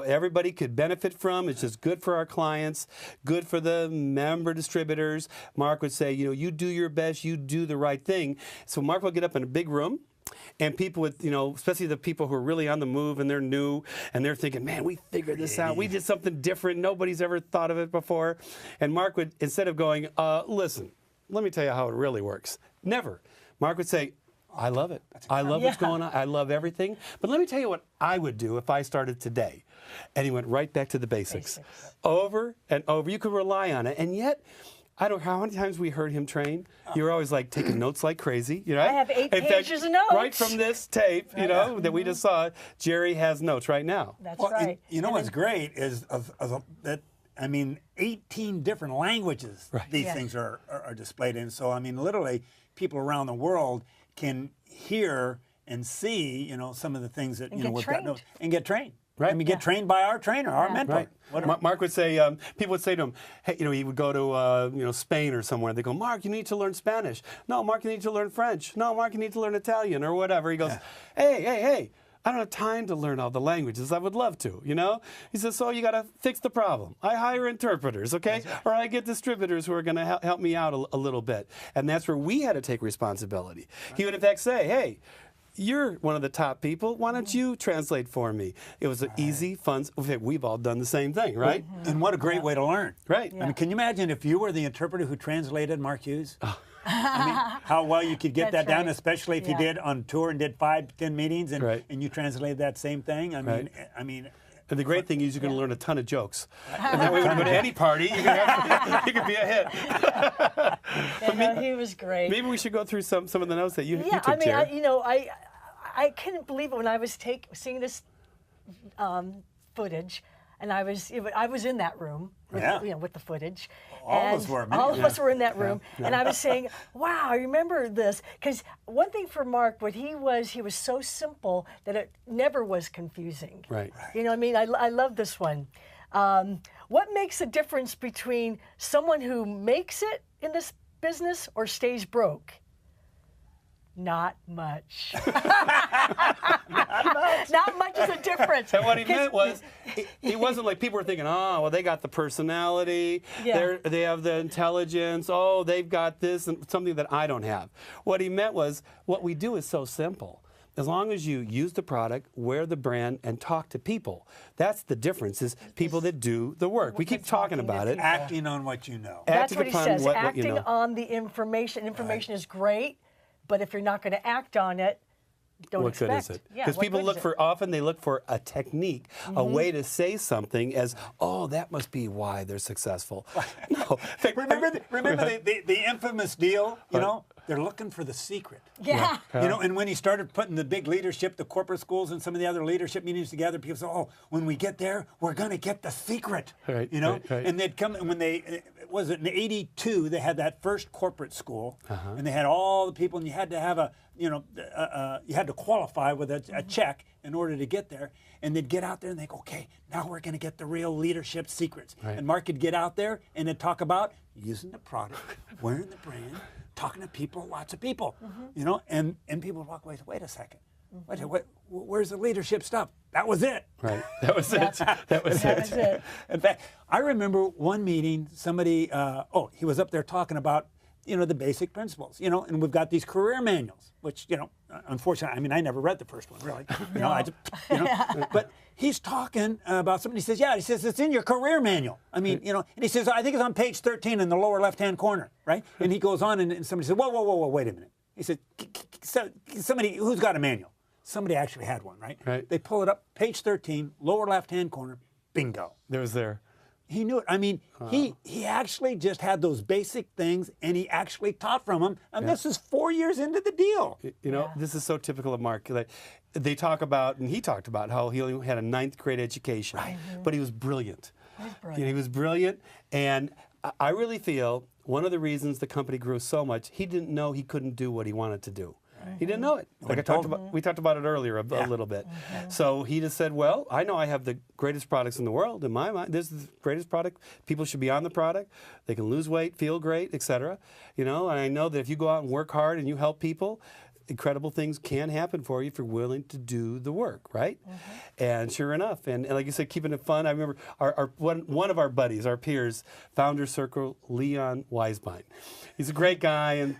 everybody could benefit from. It's just good for our clients, good for the member distributors. Mark would say, you do your best, you do the right thing. So Mark would get up in a big room, and people with, especially the people who are really on the move and they're new and they're thinking, man, we figured this out. We did something different. Nobody's ever thought of it before. And Mark would, instead of going, listen, let me tell you how it really works. Never. Mark would say, I love it. I love what's going on. I love everything. But let me tell you what I would do if I started today. And he went right back to the basics. Over and over. You could rely on it. And yet, I don't know how many times we heard him train. You were always like taking notes like crazy. I have 8 pages of notes. Right from this tape, that we just saw, Jerry has notes right now. That's right. What's great is that 18 different languages these things are displayed in. So literally, people around the world can hear and see, some of the things that we've got notes and get trained. Right. Get trained by our trainer, our mentor. Right. Mark would say, people would say to him, hey, he would go to, Spain or somewhere. They go, Mark, you need to learn Spanish. No, Mark, you need to learn French. No, Mark, you need to learn Italian or whatever. He goes, hey, I don't have time to learn all the languages. I would love to, He says, so you got to fix the problem. I hire interpreters, okay? Or I get distributors who are going to help me out a little bit. And that's where we had to take responsibility. He would, in fact, say, hey, you're one of the top people. Why don't you translate for me? It was an easy, fun. We've all done the same thing, right? And what a great way to learn. Right. Can you imagine if you were the interpreter who translated Mark Hughes? How well you could get that down, especially if you did on tour and did 5 to 10 meetings and you translated that same thing. And the great thing is you're going to learn a ton of jokes. And that way when you go to any party, you can be a hit. He was great. Maybe we should go through some of the notes that you took, Jerry. I couldn't believe it when I was seeing this footage, and I was in that room with the footage. All of us were. All of us were in that room, and I was saying, "Wow, I remember this." Because one thing for Mark, he was so simple that it never was confusing. Right. I love this one. What makes a difference between someone who makes it in this business or stays broke? Not much. Not much is a difference. And what he meant was, it wasn't like people were thinking, oh, well, they got the personality, they have the intelligence, oh, they've got this, and something that I don't have. What he meant was, what we do is so simple. As long as you use the product, wear the brand, and talk to people. That's the difference, is people that do the work. We keep talking about it. Acting on what you know. That's what he says, acting on the information. Information is great, but if you're not going to act on it, don't expect. What good is it? Because people often they look for a technique, a way to say something as, oh, that must be why they're successful. No. Remember the infamous deal, they're looking for the secret. Yeah. You know, and when he started putting the big leadership, the corporate schools and some of the other leadership meetings together, people said, oh, when we get there, we're going to get the secret. Right, you know, right. and they'd come, and when they, was it in '82, they had that first corporate school, and they had all the people, and you had to have a, you know, you had to qualify with a check in order to get there. And they'd get out there and they'd go, okay, now we're going to get the real leadership secrets. Right. And Mark would get out there and they'd talk about using the product, wearing the brand, talking to people, lots of people, you know, and people would walk away and say, wait a second, where's the leadership stuff? That was it. Right. That was it. That was That was it. In fact, I remember one meeting, somebody, he was up there talking about, you know, the basic principles, you know, and we've got these career manuals, which, you know, unfortunately, I mean, I never read the first one, really. You know, but he's talking about something. He says, yeah, he says, it's in your career manual. I mean, you know, and he says, I think it's on page 13 in the lower left-hand corner, right? And he goes on and somebody says, whoa, wait a minute. He said, somebody, who's got a manual? Somebody actually had one, right? Right. They pull it up, page 13, lower left-hand corner, bingo. There was there. He knew it. I mean, he actually just had those basic things, and he actually taught from them. And this is 4 years into the deal. You know, this is so typical of Mark. Like, they talk about, and he talked about how he only had a 9th grade education, but he was brilliant. He was brilliant, and I really feel one of the reasons the company grew so much, he didn't know he couldn't do what he wanted to do. He didn't know it. Like we talked about it earlier a little bit. So he just said, well, I know I have the greatest products in the world. In my mind, this is the greatest product. People should be on the product. They can lose weight, feel great, etc. You know, and I know that if you go out and work hard and you help people, incredible things can happen for you if you're willing to do the work, right? And sure enough, and like you said, keeping it fun. I remember one of our buddies, our peers, founder circle, Leon Weisbein. He's a great guy, and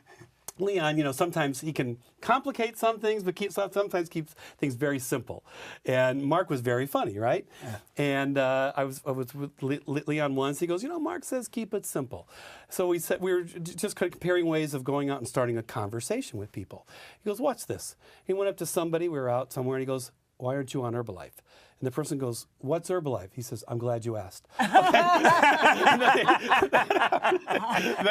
Leon, you know, sometimes he can complicate some things, but sometimes keeps things very simple. And Mark was very funny, right? And I was with Leon once. He goes, you know, Mark says keep it simple. So we were just comparing ways of going out and starting a conversation with people. He goes, watch this. He went up to somebody. We were out somewhere, and he goes, why aren't you on Herbalife? And the person goes, what's Herbalife? He says, I'm glad you asked. Then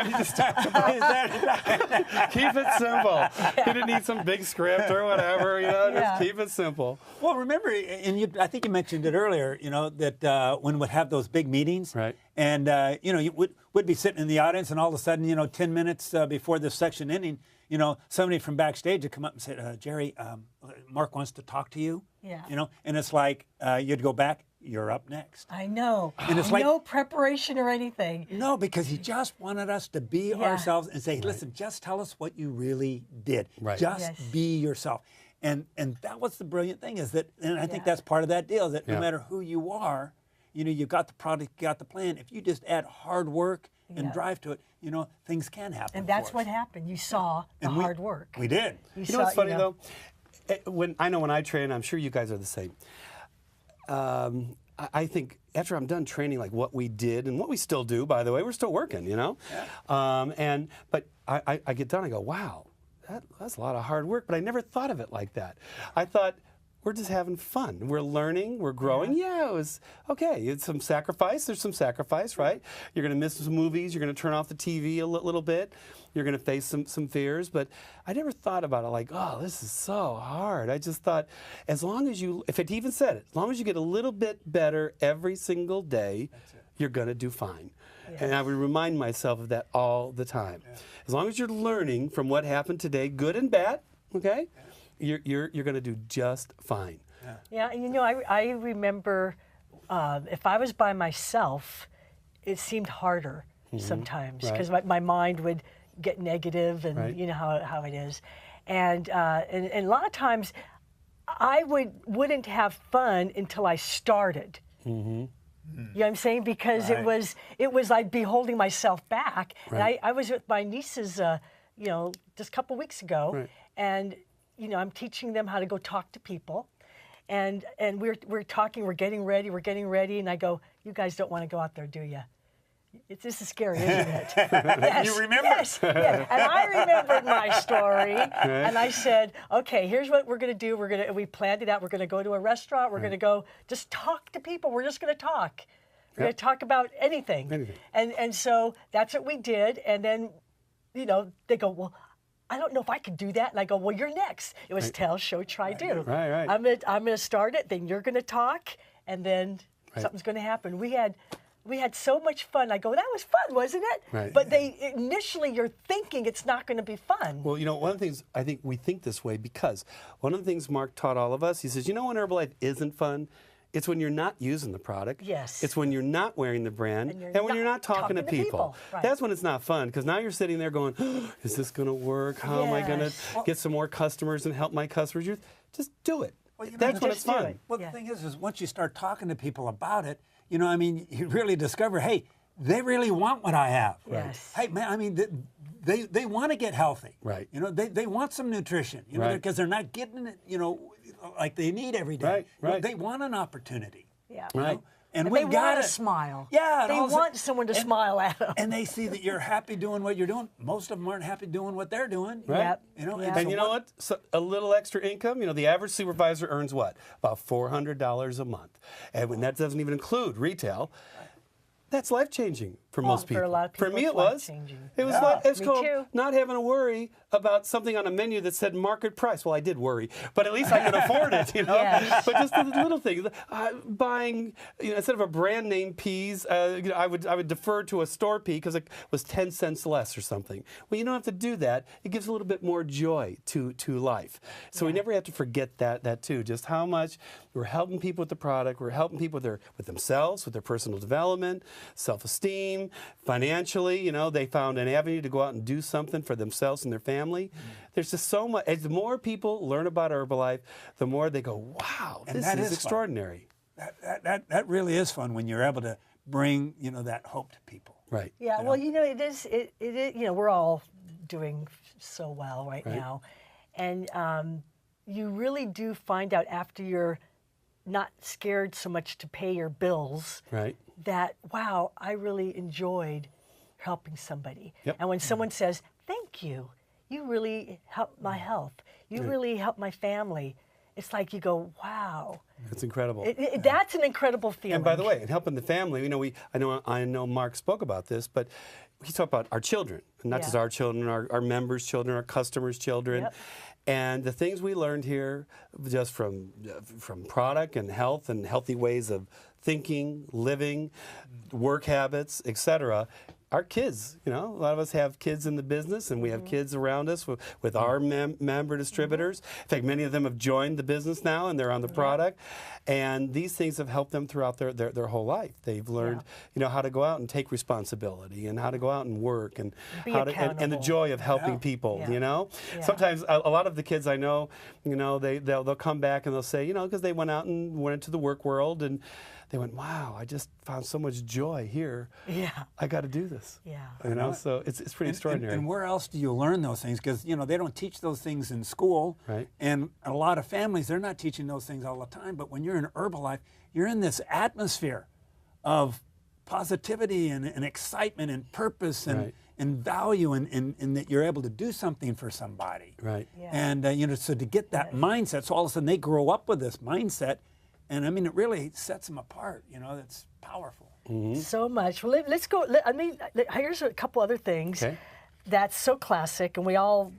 he just talked about keep it simple. He didn't need some big script or whatever, you know, just keep it simple. Well, remember, and I think you mentioned it earlier, you know, that when we'd have those big meetings, right? And, you know, you would be sitting in the audience, and all of a sudden, you know, 10 minutes before this section ending, you know, somebody from backstage would come up and say, Jerry, Mark wants to talk to you. Yeah. You know, and it's like you'd go back, you're up next. I know. And it's like no preparation or anything. No, because he just wanted us to be ourselves and say, listen, just tell us what you really did. Right. Just be yourself. And that was the brilliant thing is that, and I think that's part of that deal, is that no matter who you are, you know, you got the product, you got the plan. If you just add hard work and drive to it, you know, things can happen. And that's what happened. You saw the hard work. We did. You know what's funny, though? When I train, I'm sure you guys are the same. I think after I'm done training, like what we did and what we still do, by the way, we're still working, you know? But I get done, I go, wow, that's a lot of hard work, but I never thought of it like that. I thought, we're just having fun. We're learning, we're growing. Yeah, it was okay. It's some sacrifice. There's some sacrifice, right? You're going to miss some movies. You're going to turn off the TV a little bit. You're going to face some fears. But I never thought about it like, oh, this is so hard. I just thought, as long as you, if it even said it, as long as you get a little bit better every single day, you're going to do fine. Yes. And I would remind myself of that all the time. Yeah. As long as you're learning from what happened today, good and bad, okay? Yeah. You're going to do just fine. Yeah, you know, I remember if I was by myself, it seemed harder sometimes because my mind would get negative, and you know how it is, and a lot of times I wouldn't have fun until I started. You know what I'm saying? Because it was I'd be holding myself back. And I was with my nieces, you know, just a couple weeks ago, and you know, I'm teaching them how to go talk to people, and we're talking, we're getting ready, and I go, you guys don't want to go out there, do you? This is scary, isn't it? Yes, you remember? Yes. And I remembered my story, and I said, okay, here's what we're going to do. We planned it out. We're going to go to a restaurant. We're going to go just talk to people. We're just going to talk. We're going to talk about anything. And so that's what we did. And then, you know, they go, well, I don't know if I could do that. And I go, well, you're next. It was tell, show, try, do. Right. I'm gonna start it, then you're gonna talk, and then something's gonna happen. We had so much fun. I go, that was fun, wasn't it? Right. But initially you're thinking it's not gonna be fun. Well, one of the things, I think we think this way because one of the things Mark taught all of us, he says, when Herbalife isn't fun, it's when you're not using the product. Yes. It's when you're not wearing the brand And when you're not talking to people. Right. That's when it's not fun because now you're sitting there going, is this going to work? How am I going to get some more customers and help my customers? Just do it. Well, That's when it's do fun. it. Well, the thing is once you start talking to people about it, you really discover, hey, they really want what I have. Yes. Hey, man, they want to get healthy. Right. They want some nutrition, because they're not getting it, like they need every day. Right. They want an opportunity. Yeah. Right. And they we got want it. to smile. Yeah. They want someone to smile at them. And they see that you're happy doing what you're doing. Most of them aren't happy doing what they're doing. Right. Yep. And so you know what? So a little extra income, the average supervisor earns what? About $400 a month. And when that doesn't even include retail, that's life-changing for most people. For a lot of people, For me, it's it was. life-changing. It was Yeah. it's Me called too. not having to worry about something on a menu that said market price. Well, I did worry, but at least I could afford it, Yes. But just the little things, buying, instead of a brand name peas, I would defer to a store pea because it was 10 cents less or something. Well, you don't have to do that. It gives a little bit more joy to life. So we never have to forget that too. Just how much we're helping people with the product, we're helping people with themselves, with their personal development, self-esteem, financially. They found an avenue to go out and do something for themselves and their family. There's just so much. As the more people learn about Herbalife, the more they go, wow, And this that is is fun. extraordinary. That really is fun when you're able to bring, that hope to people. Right. Yeah, well, it is, we're all doing so well right now. And you really do find out after you're not scared so much to pay your bills Right. that, wow, I really enjoyed helping somebody. Yep. And when someone says, thank you, you really helped my health, you really helped my family, it's like you go, wow. It's incredible. That's an incredible feeling. And by the way, in helping the family, I know Mark spoke about this, but he talked about our children, and not just our children, our members' children, our customers' children. Yep. And the things we learned here, just from product and health and healthy ways of thinking, living, work habits, etc. Our kids, a lot of us have kids in the business, and we have kids around us with our member distributors. In fact, many of them have joined the business now, and they're on the product. And these things have helped them throughout their whole life. They've learned, how to go out and take responsibility, and how to go out and work, and Be how to and the accountable. joy of helping people. Yeah. Sometimes a lot of the kids I know, they'll come back and they'll say, because they went out and went into the work world and they went, wow, I just found so much joy here. Yeah. I got to do this. Yeah. So it's pretty extraordinary. And where else do you learn those things? Because, they don't teach those things in school. Right. And a lot of families, they're not teaching those things all the time. But when you're in Herbalife, you're in this atmosphere of positivity and excitement and purpose and, Right. and value and that you're able to do something for somebody. Right. Yeah. And, so to get that mindset, so all of a sudden they grow up with this mindset. And, it really sets them apart. That's powerful. So much. Well, let's go. Here's a couple other things that's so classic, and we all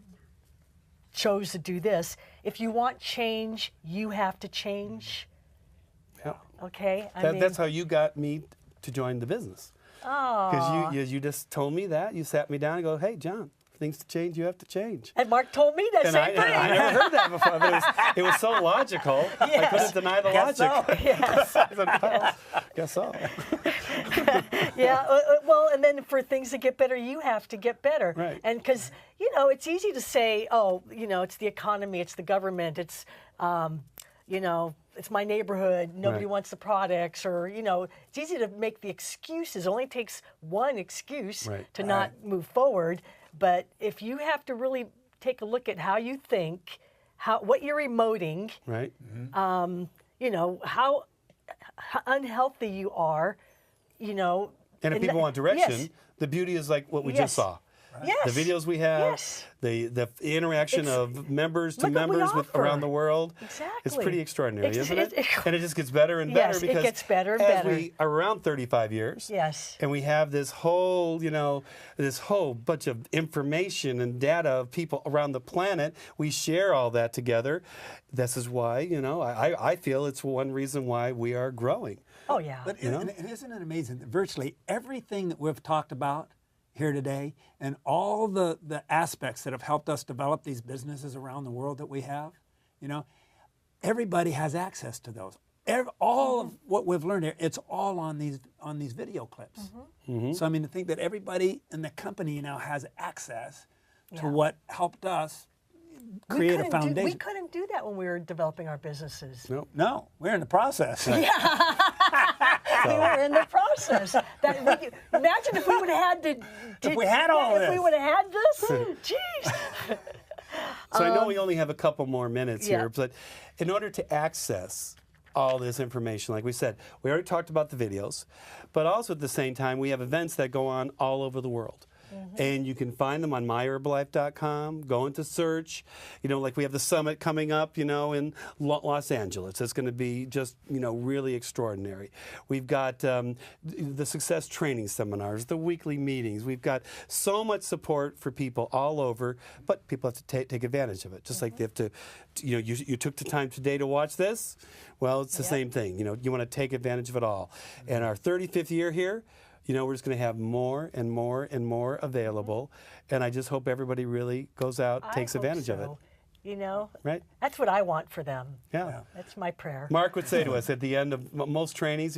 chose to do this. If you want change, you have to change. Yeah. Okay? That's how you got me to join the business. Oh. Because you just told me that. You sat me down and go, hey, John, things to change, you have to change. And Mark told me that And same thing. I never heard that before, but it was so logical. I couldn't deny the logic. Yes. I said, well, guess so. Yeah. Well, and then for things to get better, you have to get better. Right. And because, it's easy to say, oh, it's the economy, it's the government, it's, it's my neighborhood, nobody Right. wants the products, or, it's easy to make the excuses. It only takes one excuse Right. to not move forward. But if you have to really take a look at how you think, what you're emoting, Right. how unhealthy you are, And if people want direction, yes. the beauty is like what we Yes. just saw. Yes. The videos we have, Yes. the interaction of members to look what we members with offer. around the world. Exactly. It's pretty extraordinary, It's- isn't it? it- And it just gets better and Yes, better it because gets better and as better. we are around 35 years. Yes. And we have this whole, this whole bunch of information and data of people around the planet. We share all that together. This is why, I feel it's one reason why we are growing. Oh, yeah. But and isn't it amazing that virtually everything that we've talked about here today and all the aspects that have helped us develop these businesses around the world that we have, everybody has access to those. All of what we've learned here, it's all on these video clips. So I mean, to think that everybody in the company now has access to what helped us create a foundation. We couldn't do that when we were developing our businesses. Nope. No, we're in the process. We were in the process. Imagine if we would have had If we had all if this. we would have had this. Jeez. So I know we only have a couple more minutes yeah. here, but in order to access all this information, like we said, we already talked about the videos, but also at the same time, we have events that go on all over the world. And you can find them on myherbalife.com, go into search. Like we have the summit coming up, in Los Angeles. It's going to be just, really extraordinary. We've got the success training seminars, the weekly meetings. We've got so much support for people all over, but people have to take advantage of it. Just like they have to, you took the time today to watch this. Well, it's the same thing. You want to take advantage of it all. And our 35th year here, we're just going to have more and more and more available. And I just hope everybody really goes out, takes advantage of it. Right? That's what I want for them. Yeah. That's my prayer. Mark would say to us at the end of most trainings,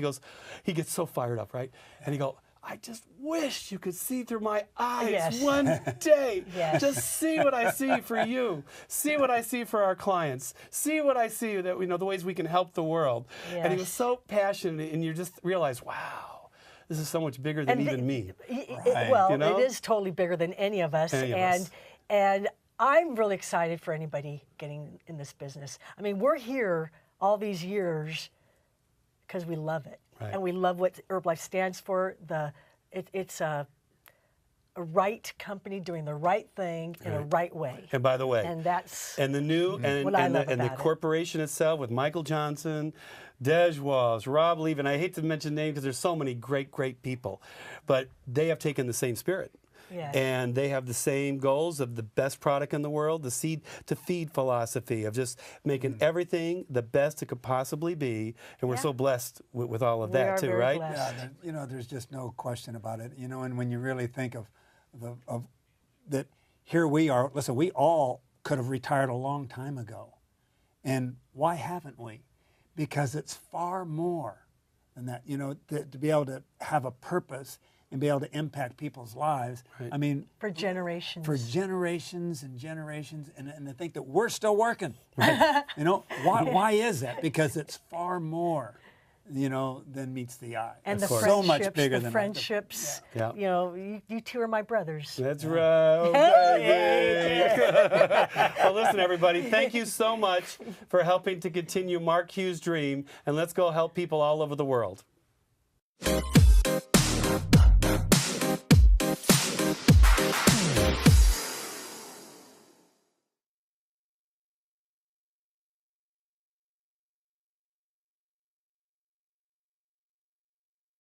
he gets so fired up, right? And he go, I just wish you could see through my eyes Yes. one day. Yes. Just see what I see for you. See what I see for our clients. See what I see that the ways we can help the world. And he was Yes. so passionate, and you just realize, wow. This is so much bigger than even me. Well, You know? it is totally bigger than any of us. And I'm really excited for anybody getting in this business. I mean, we're here all these years because we love it. Right. And we love what Herbalife stands for. It's a right company doing the right thing in a right way. And by the way, And that's and the new what I and love the about it. corporation itself with Michael Johnson, Dej Was, Rob Levin. I hate to mention names because there's so many great people, but they have taken the same spirit. Yes. And they have the same goals of the best product in the world, the seed to feed philosophy of just making everything the best it could possibly be. And we're so blessed with all of We that are too, very right? blessed. Yeah, there's just no question about it. And when you really think of that, here we are. Listen, we all could have retired a long time ago, and why haven't we? Because it's far more than that. To be able to have a purpose and be able to impact people's lives. Right. I mean, for generations. for generations and generations, and to think that we're still working. Why is that? Because it's far more, than meets the eye. and It's the so friendships, much bigger the than friendships. Yeah. You two are my brothers. That's right. Well, listen, everybody, thank you so much for helping to continue Mark Hughes' dream, and let's go help people all over the world.